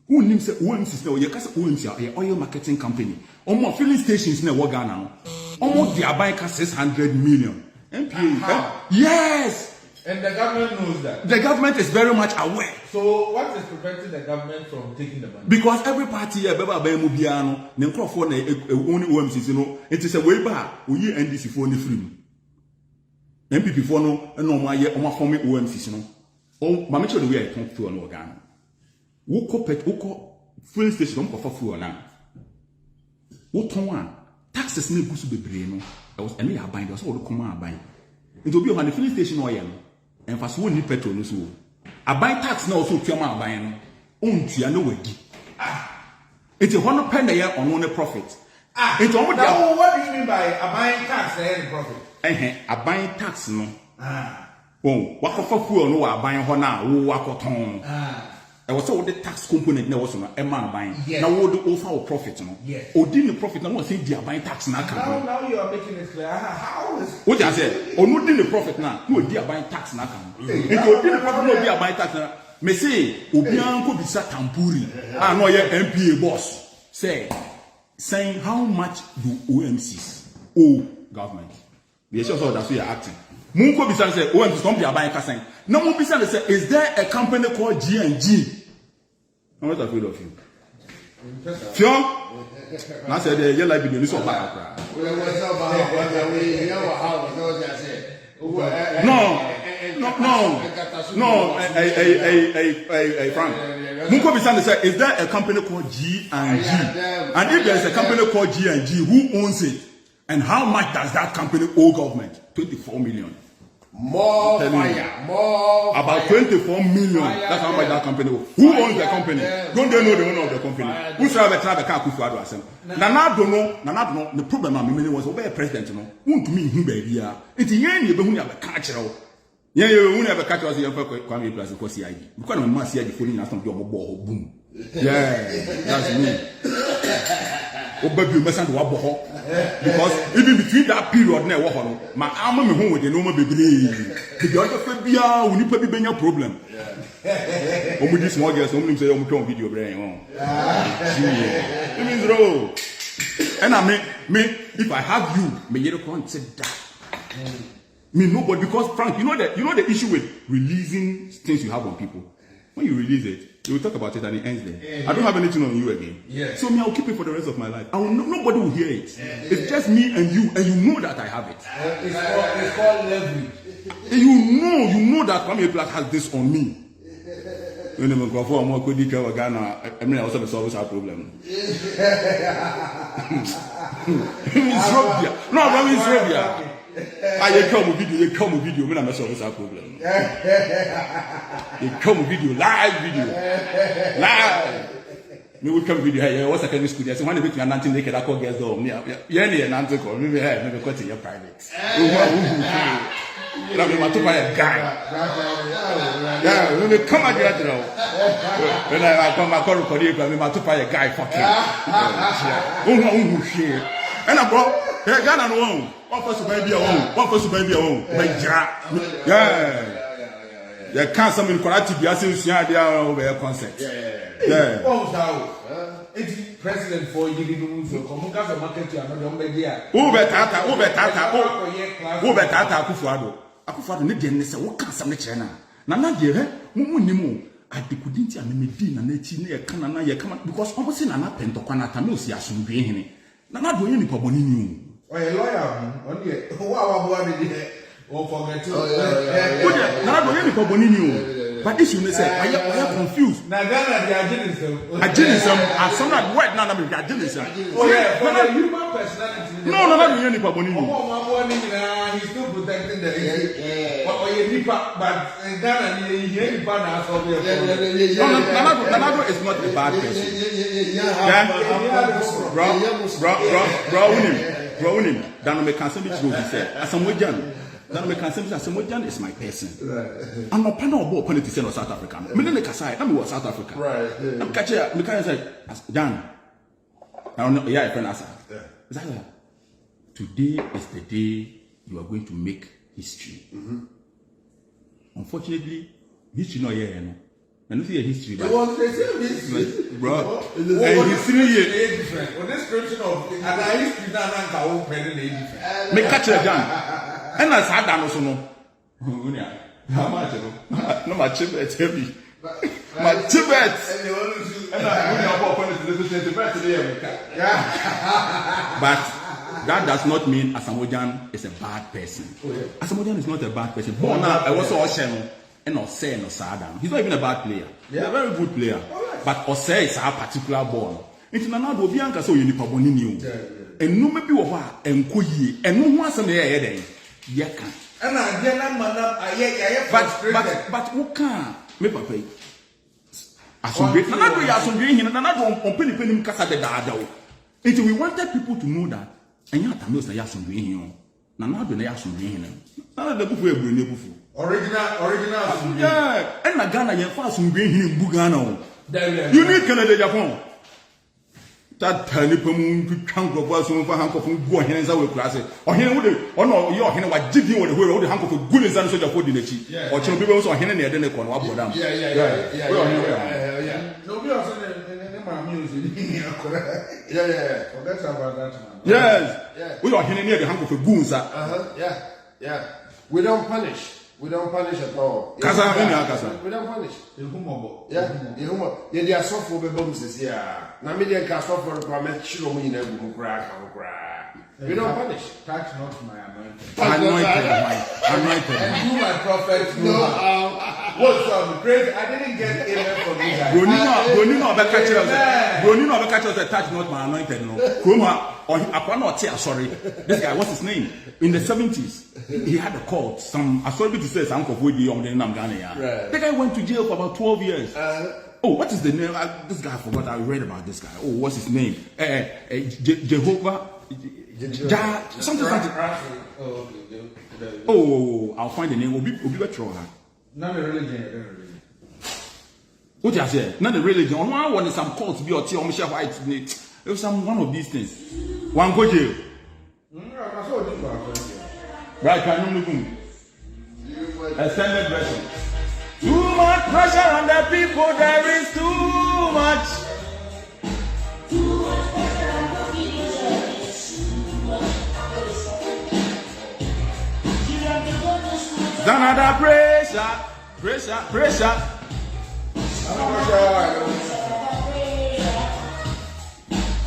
Who names OMC? You can say OMC, an oil marketing company. Almost filling stations in Ghana. Almost they are buying 600 million. NPA. Yes. And the government knows that. The government is very much aware. So what is preventing the government from taking the money? Because every party here, Mubiano, Nemcroft, only OMC, you know, it is a way back. We hear NDC for the free. MPP for no, and no, my forming OMC, you know. Oh, my mature the way I come to an organ. Who fuel station for fuel now? What one? Taxes may go to be brain. There was any buying, there was all the command buying. It will be on the filling station oil. And fast one need petrol. So I buy tax now, so Tiama buying. Own Tiano Wegi. It's a 100 penny a year on one profit. Into omo dia. Now what do you mean by buying tax and profit? Buying tax no. Oh, wakofa fuel no wa buying ho na wo wakoton. E was all the tax component na was no e man buying. Now wo the offer profit no. Odi ni profit na won say dia buying tax na kan. Now you are making it clear. How is what you say? Onu di ni profit na no dia buying tax na kan. Into odi ni profit no dia buying tax na. Me say obian ko bisa tampuri. No ye MPA boss. Say saying how much do OMCs owe government? The issue that's why you're acting. Munko Bisan said, OMCs don't be buying casting. No more Bisan said, is there a company called G&G? I'm not afraid of you. Fion? I said, the yellow video is all back. No, Frank. Munko Bisan said, is there a company called G&G? And if there is a company called G&G, who owns it? And how much does that company owe government? 24 million. more fire, more about 24 million. That's how much that company owes. Who owns the company? Don't they know the owner of the company? Who should have a try to car kufu ado asem? Nana don't know. The problem I'm meaning was obey president no. Won't me him baby ya. It's yen you be hu ya be catch you. Yen you hu ya be catch us yen for Kwame Plus ko CID. Because my man CID for na some job boom. Yeah, that's me. Because even between that period na wo no my arm me hu with the normal baby the other fe bia we need to be problem omo this small girls omo nim say omo turn video brain it means roll and I me if I have you me you can't say that me nobody because Frank you know the issue with releasing things you have on people. When you release it, you will talk about it and it ends there. Yeah. I don't have anything on you again. Yeah. So me, I'll keep it for the rest of my life. Nobody will hear it. Yeah. It's just me and you know that I have it. It's called leverage. You know that Kwame Plus has this on me. When the microphone more could declare Ghana, I mean, I also solve our problem. It's Robia. No, I mean it's Robia. I come video, when I mess up with our problem. You come video, live. Me will come video here. What's secondary school? Yes, when they make you nothing, they can call girls though. Yeah, an answer call. Maybe cut in your private. Let me to buy a guy. Yeah, when they come at you now. When I come, I call for you, but me to buy a guy fucking. And I brought Ghana no one first baby alone. One first baby alone. Yeah. You can't some in quality be as you are there over concert. Yeah. Oh, so it's president for you to so come gas market to another media. Who better Akufo-Addo ne de ne se wo kan sam ne kire na. Na na de he mumu nimu adekudinti amemedi na na ti ne ye kan na ye kan because obose na na pentokwa na tame osi asomdwe hene. Na na do ye nipa boni ni o. A lawyer on the who our boy be there or forget to na do ye nipa boni ni o. But this you say I confused. Na Ghana they are agilism as some that word na me agilism. Oh yeah, for the human personality. No, do ye nipa boni ni. He's still protecting the or you nipa but Ghana he nipa na so be. Nana is not a bad person. Bro, Dan me can say me true he said. Asamojan. Dan me can say Asamojan is my person. I'm not panel about politics in South Africa. Me ne kasai, na me was South Africa. Right. I'm catch me can say Dan. Now yeah, friend Asa. Today is the day you are going to make history. Unfortunately, history not here, no. I don't see a history. It was the same history, bro. History is different. On this description of and I history now can open it different. Me catch it down. And I sat down also no. How much? No, my chibet heavy. My chibet. And I but that does not mean Asamojan is a bad person. Asamojan is not a bad person. But now I was all channel. And Osei no Sadam. He's not even a bad player. He's a very good player. But Osei is a particular ball. It's not do Bianca so you nipa boni ni o. And no maybe wo ha enko yie. And no ho asem ye den. Ye kan. And I dey na manam aye but wo kan me papa yi. Asomdwe. Na do ya asomdwe hin na do on penipenim kasa de daada o. we wanted people to know that and yet I know say yasun be here. Na na do na yasun be here. Na the bufu ebru ne bufu. Original. Yeah, and na Ghana ye fa sun be here in Ghana. You need Canada Japan. That tiny pum twang go so fa hanko fu go here nza we class. O here wo de ono ye o here wa gigi wo de wo de hanko fu go nza no soja for di na chi. O chiro people so here na ye de ne ko no abodam. Yeah. No be also my music. Yeah. Forget about that man. Yes. Yeah. We are here near the hanko fu go nza. Yeah. We don't punish. We don't punish at all. Kasa kasa. We don't punish. Humor. Yeah. They are soft for the bombs. Yeah. Now, me they cast off for the permit. She don't mean every crack. We don't punish. Touch not my anointing. Anointed. And you, my prophet, no. What's up? Great. I didn't get amen from you guys. Broni no be catch us touch not my anointed no. Kroma or akwa no tia sorry. This guy, what's his name? In the 70s, he had a cult. Some authority says uncle we dey on the name Ghana ya. The guy went to jail for about 12 years. Oh, what is the name? This guy I forgot. I read about this guy. Oh, what's his name? Jehovah. Something. Oh, I'll find the name. Obi betro ha. Not a religion. What you say? Not the religion. On one want some cults be or tea or Michelle White. It was some one of these things. One go jail. Right, can you move? Extended version. Too much pressure on the people. There is too much. Another pressure.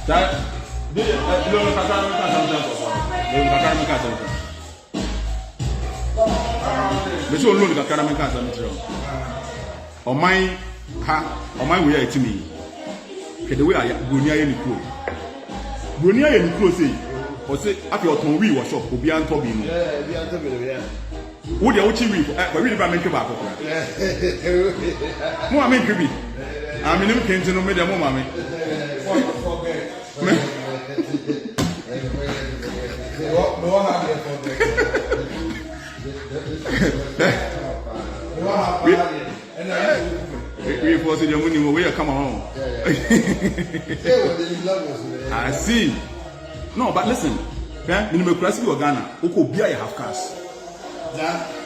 That way to me. The way I Brunia in the crew. Brunia in the crew say, or say, after your tongue, we was shop, will be on top. Yeah. Would you watch me? But really, I make you back. More I make you. I mean, you can't know me the moment. We force your money away. Come on. I see. No, but listen. Minimum class you Ghana. Oko bia you have cash.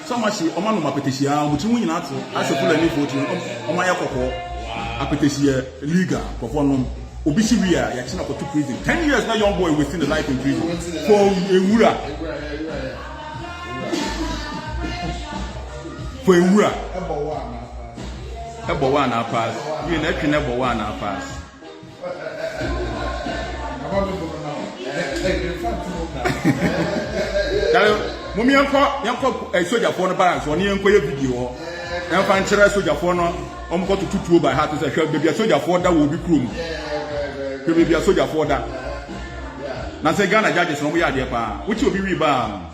So much Oman no petition, which we not as a full any voting on my alcohol. A petition legal perform Obisibia, Yakina for 2 prison. 10 years now, young boy within the life in prison. For a wura. For a wura. Number one, I pass. You never number one, I pass. Mummy uncle, a soldier for the balance, or near video. And find soldier for no, got to 2 by heart to say, baby, a soldier for that will be cruel. Baby, a soldier for that. Now say Ghana judges, no, we are there, which will be rebound.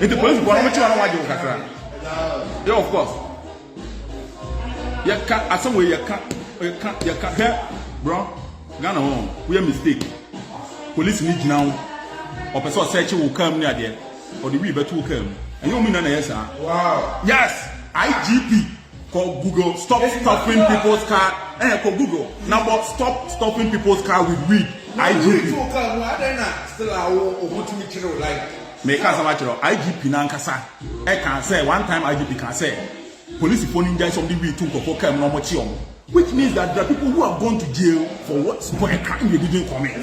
It's the police, but which one want you to yeah, of course. You can't, as some way you can't help, bro. Ghana home, we are mistake. Police need now. Or person search will come near there, or the river will come. And you mean an answer? Wow. Yes, IGP called Google. Stop stuffing people's car. Call Google. Number stop stuffing people's car with weed. IGP. Still like. Make us a matter of IGP Nankasa. I can say one time IGP can say police phoning guys from the weed to for come no much. Which means that there are people who have gone to jail for what? For a crime they didn't commit.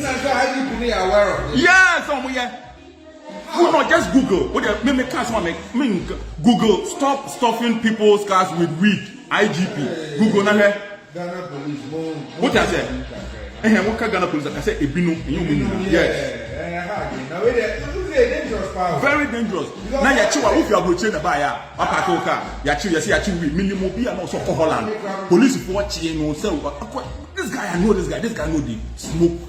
Yes, who not just Google. Google stop stuffing people's cars with weed. IGP. Google na here. Ghana police. What I said? What can Ghana police? I said Ebino. Yes. Very dangerous. Now you chiwa if you are broaching the buyer. Apatoka. You minimum be and also for Holland. Police for watching no say this guy I know this guy know the smoke.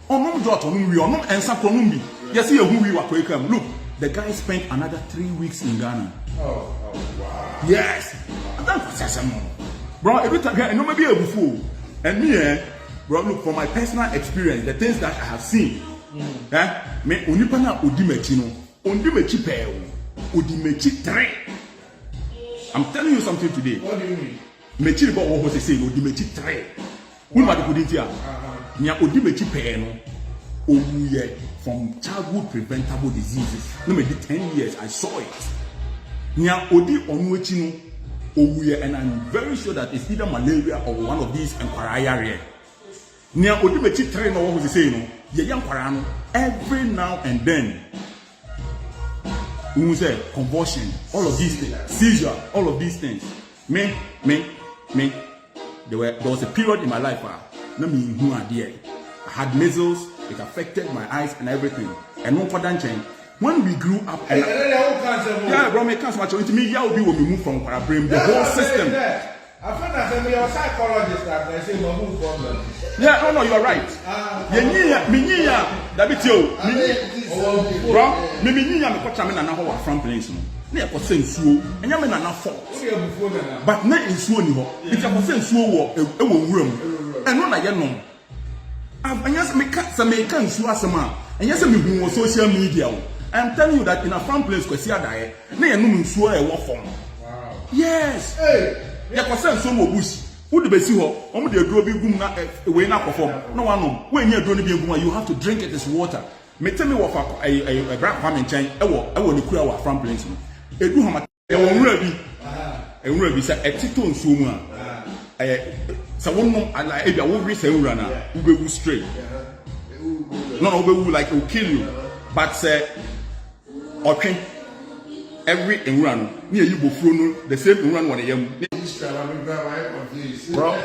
On no jot on we on no answer from me. Yes, you who we were come. Look, the guy spent another 3 weeks in Ghana. Oh wow. Yes. That was some bro, every time no maybe a fool. And me Bro, look, from my personal experience, the things that I have seen, me onipa na odimechi no, odimechi pe odimechi 3. I'm telling you something today. What do you mean? Mechi the boy was saying odimechi 3. Who ma ko dintia? Nya odimechi pe no, omuye from childhood preventable diseases. No me 10 years I saw it. Nya odi onuechi no, omuye, and I'm very sure that it's either malaria or one of these inquiry area. Nya odimechi 3 no what was saying no, ye yankwara no every now and then. We say convulsion, all of these things, seizure, all of these things. Me. There was a period in my life I had measles, it affected my eyes and everything. And no for change. When we grew up, yeah, bro, me cancer much. Into me, yeah, we move from Kwarabrem, the whole system. I found that I'm a psychologist and I say no problem. Yeah, no, you are right. Bro, me kocha me na na ho from place no. Na yakosa nsuo, enya me na na fault. But na nsuo ni ho. It yakosa nsuo wo nwura mu. Eno na ye nom. Anya se me ka nsuo asema. Anya se me hu on social media. I'm telling you that in a farm place kwesi adaye, na ye nom nsuo e wo form. Wow. Yes. Hey. Yakosa nsuo mo bush. Who the besi ho? Omo de aduro bi gum na we na akofom. No one know. We nya aduro ni bi gum, you have to drink it as water. Me tell me what for a brand farming chain. I want to create our farm place. Edu hama. E won wura bi say etito nsuo mu a. So one no like e bia wo wi say wura na, wo be wu straight. No, we will like will kill you. But say okay. Every wura no, me you bofuro no, the same wura no yam. Bro.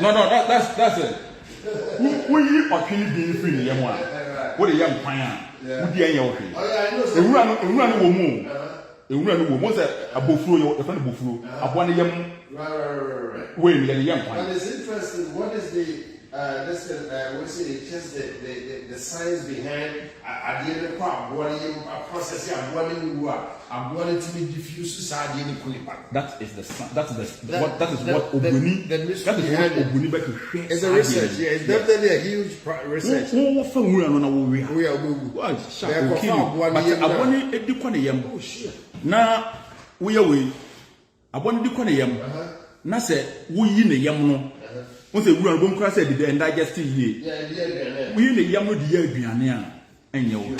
No, that's it. Who you okay being free yam one. What a young pioneer. Who the young okay? Oh, yeah, I know. A run woman. A run woman said a bufuro, a friend bufuro. A one young. Right. Wait, a young pioneer. But it's interesting. What is the what's it? Just the science behind at the end of the crop. What are you processing? I'm wanting to be diffused society in the Kulipa. That is what Obuni. That is what Obuni back to share. It's a research. Yeah, it's definitely a huge research. Who for we are not we are. What? But I want to do one yam. Oh shit. Now we are we. I want to do one yam. Na say we in the yam no. Once a run bone crash said the digestive ye. Yeah. We in the yam no the year biania. And you. Wow.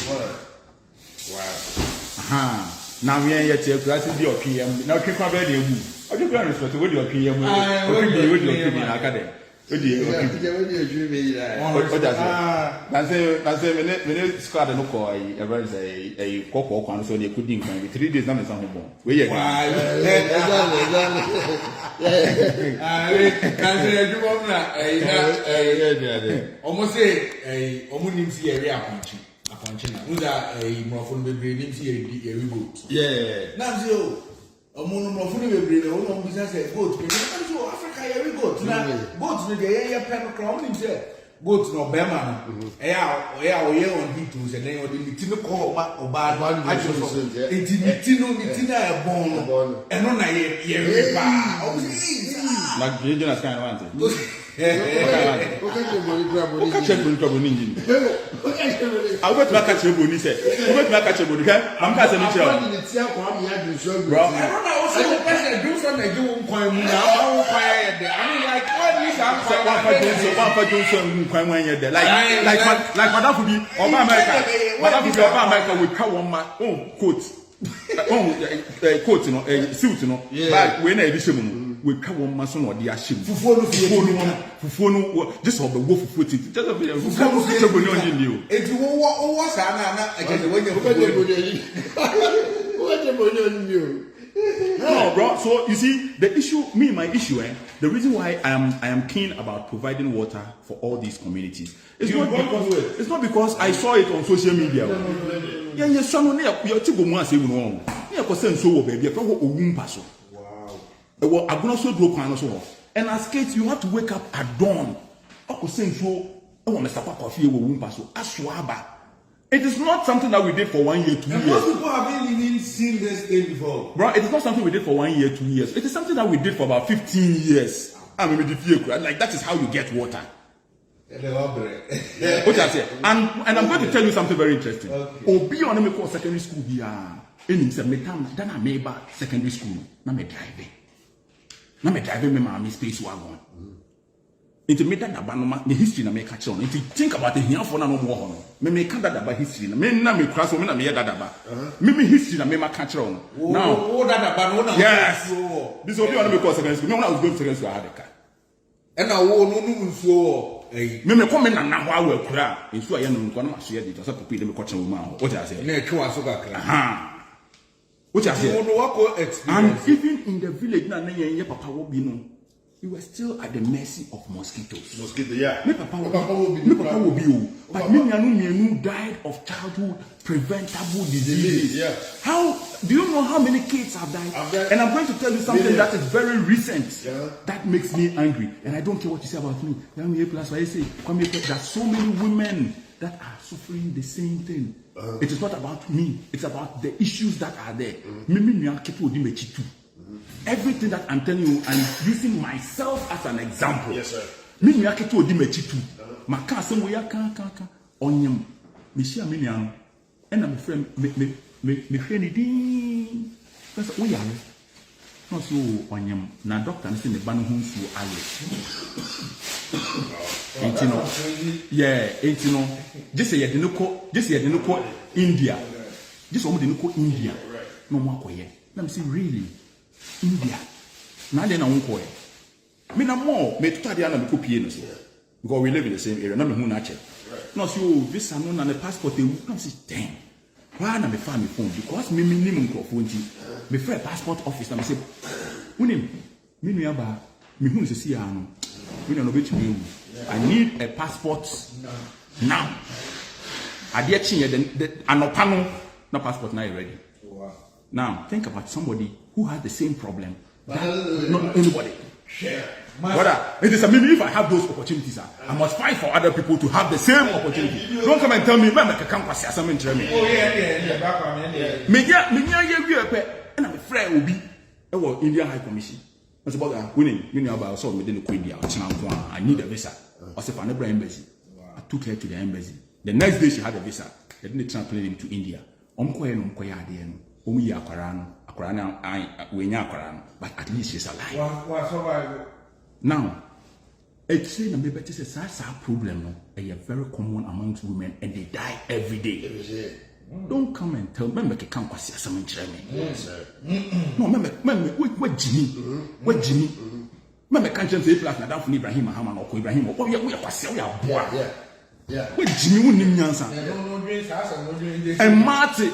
Aha. Now we are yet to class the OPM. Now keep my bed. I just got respect with your PM. With your academy. With you. That's a squad and no a cocoa one so they couldn't find 3 days. Now it's on home. We are. Almost say a omunim area punching. Who's a morphone baby named a goat? Yeah. Now, a monomorphone baby, the only business a goat. Africa, a goat. Now, goats with the air pepper crown in there. Goats no Bema. Yeah, on Hitus and then the Tino call or bad one. I just said, Tina bone and on a year. Like Regional kind of answer. Okay. I went back at your body, said. I went back at your body. I'm passing it. Bro, I don't know. Also, the person do something you won't call me now. I mean, like, what is that? One for Johnson, when you're there. Like Madame would be America. Madame would be America with cover my own coat. Coat, you know, a suit, you know. But when I edition. We come on mason or the ashim. Fufono, just of the wolf foot. Just a bit of you. If you was against No, bro. So you see, the issue, my issue, the reason why I am keen about providing water for all these communities. It's not because I saw it on social media. Yeah, your son, you're too good once even wrong. Yeah, because so baby, a womb passo. And as kids, you have to wake up at dawn. It is not something that we did for 1 year, 2 years. Most people haven't even seen this thing before. Bro, it is not something we did for 1 year, 2 years. It is something that we did for about 15 years. I mean, like that is how you get water. What I say, and I'm going to tell you something very interesting. Obi on me call secondary school here. Any say me time then I made back secondary school. Na me driving me my space wagon. It made that about the history na me catch on. If you think about it here for no more. Me make that about history. Me na me class me na me that about. Me history na me ma catch on. Now, that about no. Yes. This Obi on me call secondary school. Me when I was going to secondary school I had a car. And I no so. Me come na na ho awa kura ensu aye no nko na maso ye di so papa dem ko chen wo ma ho what I say na etwa so kakra what I say no wako experience and even in the village na ye papa wo bi no you were still at the mercy of mosquitoes. Yeah. Me papa will be you. But many anu died of childhood preventable diseases. Yeah. How do you know how many kids have died? And I'm going to tell you something that is very recent. Yeah. That makes me angry. And I don't care what you say about me. There's so many women that are suffering the same thing. It is not about me. It's about the issues that are there. Everything that I'm telling you, I'm using myself as an example. Yes, sir. Me me aketo odi machitu. Maka asem we aka onyem. Me shia me niam. And I'm friend me hwe din. Because we are. No so onyem na doctor say me ba no hu nsu ale. Entino. Yeah, entino. Just say ye de no ko India. Just omo de no ko India. No mo akoye. Let me say really India. Now they don't go. Me na more. Me to tell you me copy no so. Because we live in the same area. Na me hu na check. No so visa no na the passport e wu. Na say damn. Why na me find me phone because me minimum phone ti. Me free passport office na me say unim me nua ba me hu se si ya no. We no be to I need a passport now. Ade chi ye the anopa no na passport na ready. Wow. Now think about somebody who has the same problem. Not anybody. Yeah. Brother, it is a maybe if I have those opportunities, I must fight for other people to have the same opportunity. Don't come and tell me, man, I can't pass something to me. Oh, yeah. Me, and I'm afraid will be a Indian High Commission. What's about winning? You know about so within the India. I need a visa. I said, I'm embassy. I took her to the embassy. The next day she had a visa. They didn't transplant him to India. But at least she's alive. Now, it's a problem. No, a very common amongst women, and they die every day. Don't come and tell me make a campus something no, what Jimmy? What Jimmy? Mama can't say plus na down for Ibrahim Muhammad or Ibrahim. What we are passing, we are boy. Yeah. What Jimmy wouldn't answer. And Marty,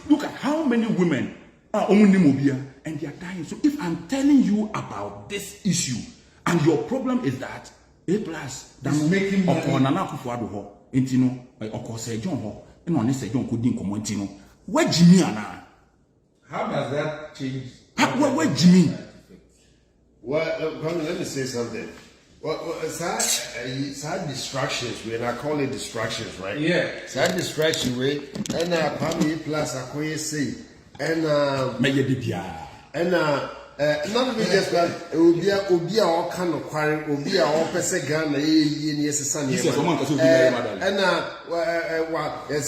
look at how many women are Omunimobia and they are dying. So if I'm telling you about this issue, and your problem is that A plus that making Nana Kufuado ho, Intino, or course John ho, and on this John couldn't come Intino. Where Jimmy Anna? How does that change? Where Jimmy? Well, let me say something. Well, sad distractions, we and I call it distractions, right? Yeah. Sad distraction, way, and Pami plus Akoye say, and none of it just that it will be all kind of quarry, will be all person gun, yes, son. And yes,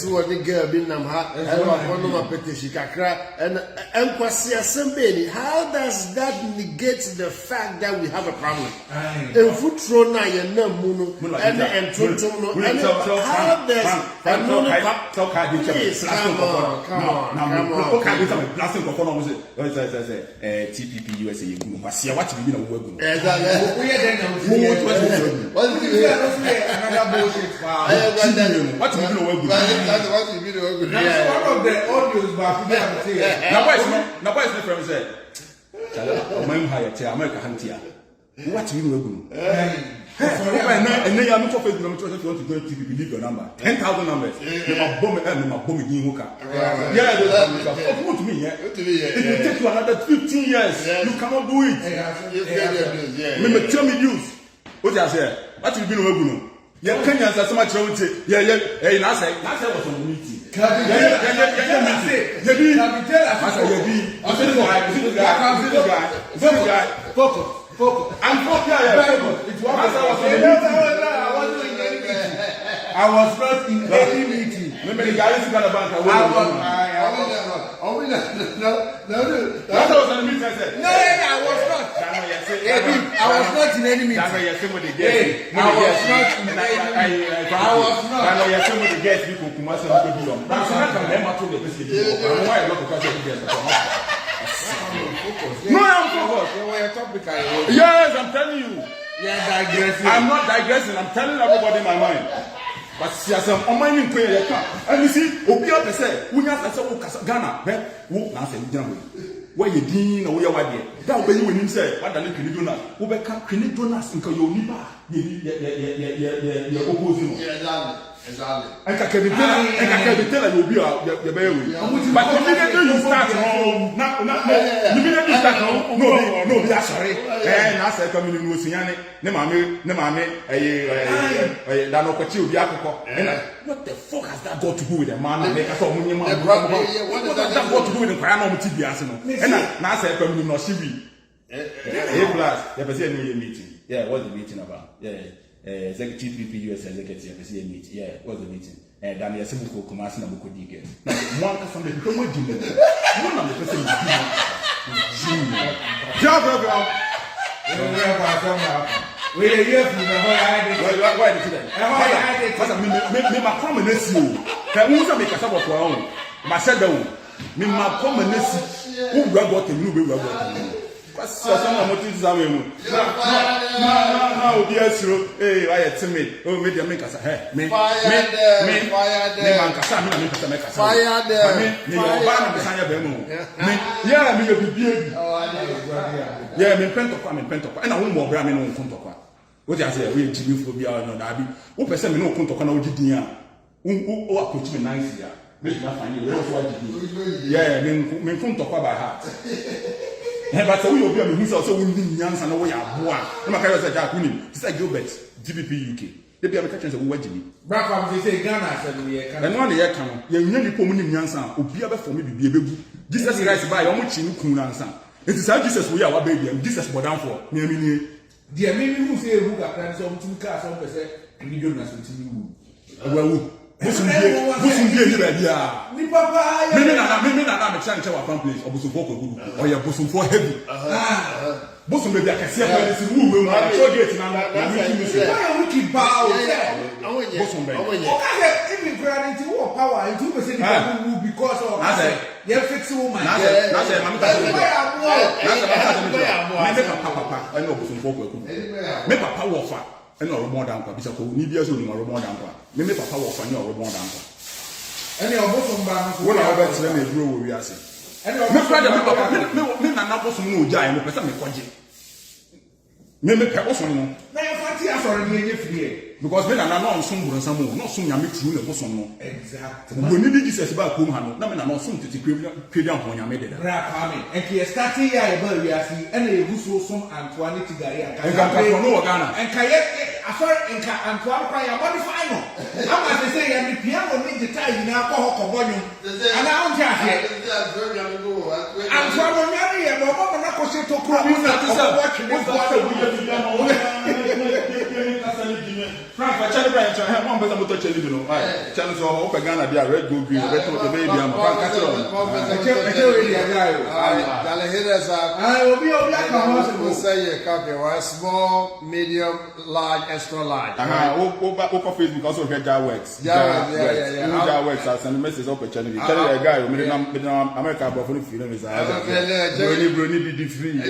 what the girl been them hot, and one of my petition, and Kwasia Sembeni. How does that negate the fact that we have a problem? And food thrown now, and no moon, and Tonto, and how does TPP USA you must see what you know we are then what another bullshit what you know we one of the audios back now boys my friend said man hire America hantia what you know and then I'm not if you want to go to TPP, leave your number 10,000 numbers. My bomb in Hoka. Yeah, to me, yeah. It will take you another 15 years. You cannot do it. Remember, tell me news. What I say? What you been working? Yeah, Kenyans are so much wrong. Yeah. Hey, last time was on the meeting. Focus. I'm focused. It was I was not in any meeting. Maybe the guy is going to bank. I was On the meeting, I said. No, I was not. I was not in any meeting. Hey, I was not in any meeting. I was not. I know you're saying with the guests, people come out and be on. That's not a member to the business. Why a lot of guests? No, I'm focused. Yes, I'm telling you. You're digressing. I'm not digressing. I'm telling everybody my mind. But see, as I'm minding prayer, and you see, Obia say, we have to say, Ghana, who now say, where you dean or where you are, that way you will say, what the little donors, who become clinic donors in Koyoniba, you're opposing. Exactly. I can tell you will be your baby. But immediately you start home, immediately you start home, no, we are sorry. And I said, coming in Luciani, Nemame, what the fuck has that got to do with the man? What does that got to do with the Crano TV Arsenal? And I said, coming in Noshibi. Hey, plus, there was a meeting. Yeah, what's the meeting about? Yeah. Executive VP US executive meeting. Yeah, what's the meeting? Daniel Sebuko Kumasi na Buko Dige. Now, one person the people will do one of the person is we are here from the whole idea. Why did you? But me ma come and see you. Can we make a sabot for own? Ma said down. Me ma come and see. Who got him? You will got him. Some of these are no, dear Sir. Hey, I am timid. Oh, maybe I make us a hair. Me, fire yeah, me, you'll be beauty. Yeah, me, Pentocqua, and I won't more Brammy on Contocqua. What I say, we Jimmy for be our no Darby. Who person me no Contocqua, no Gidia. Who are put me nice here. Make that find you. Yeah, me Contocqua by heart. But so we will be able to also win young and away at one. I'm a carrier Jack winning. It's like Gilbert, GBP UK. They be able to catch us away, Jimmy. Brackham, they say Ghana, said we are. And one year come, young nearly coming Yansan, who be able for me to be able to. Jesus Christ by how much in Kunansan. It is how Jesus we are our baby, and Jesus for down for near me. Dear, maybe who say who got plans on 2 cars, some percent, and you don't know you. Well, Busun be a ni papa me na me change our family or Busun for good or your Busun for heavy. Busun be a casia for this woo show get na why we keep power. Busun be. Okay, even granting who power and 2% people because of they fix woman. Na say mama ta me papa I know Busun for good. Me papa wo fa and no more than because ni bia so ni more than me papa wo fa ni more than any obosom ba no when I bet them e duro wo wi ase me brother me papa me na na bosom no oja me pesa me koje me pe bosom no na you fati asore ni enye free because me na na no nsom buru nsam no nsom nyame ti na bosom no exactly bo ni Jesus ba kom ha no na me na no nsom tete kwedi anho nyame de da bra kwame enke starting ya e ba wi ase ena e guso som Antoine Tigari anka no Ghana enka ye asore enka Antoine kwa ya modify no ama se say ya ni piano ni guitar yi na ko hokobonyo ana on ti ase Antoine nyari ye bo mo na ko se to kro mi na to Frank, I tell you, I have one better motor chili, you know. I tell you, open Ghana, they are red, gold, green, red, the baby. I'm a I will be a black house. Will say a copy or small, medium, large, extra large. Open Facebook also get that works. Yeah. Works. I send a message open channel. Tell a guy, America, but for the film is Brony be free.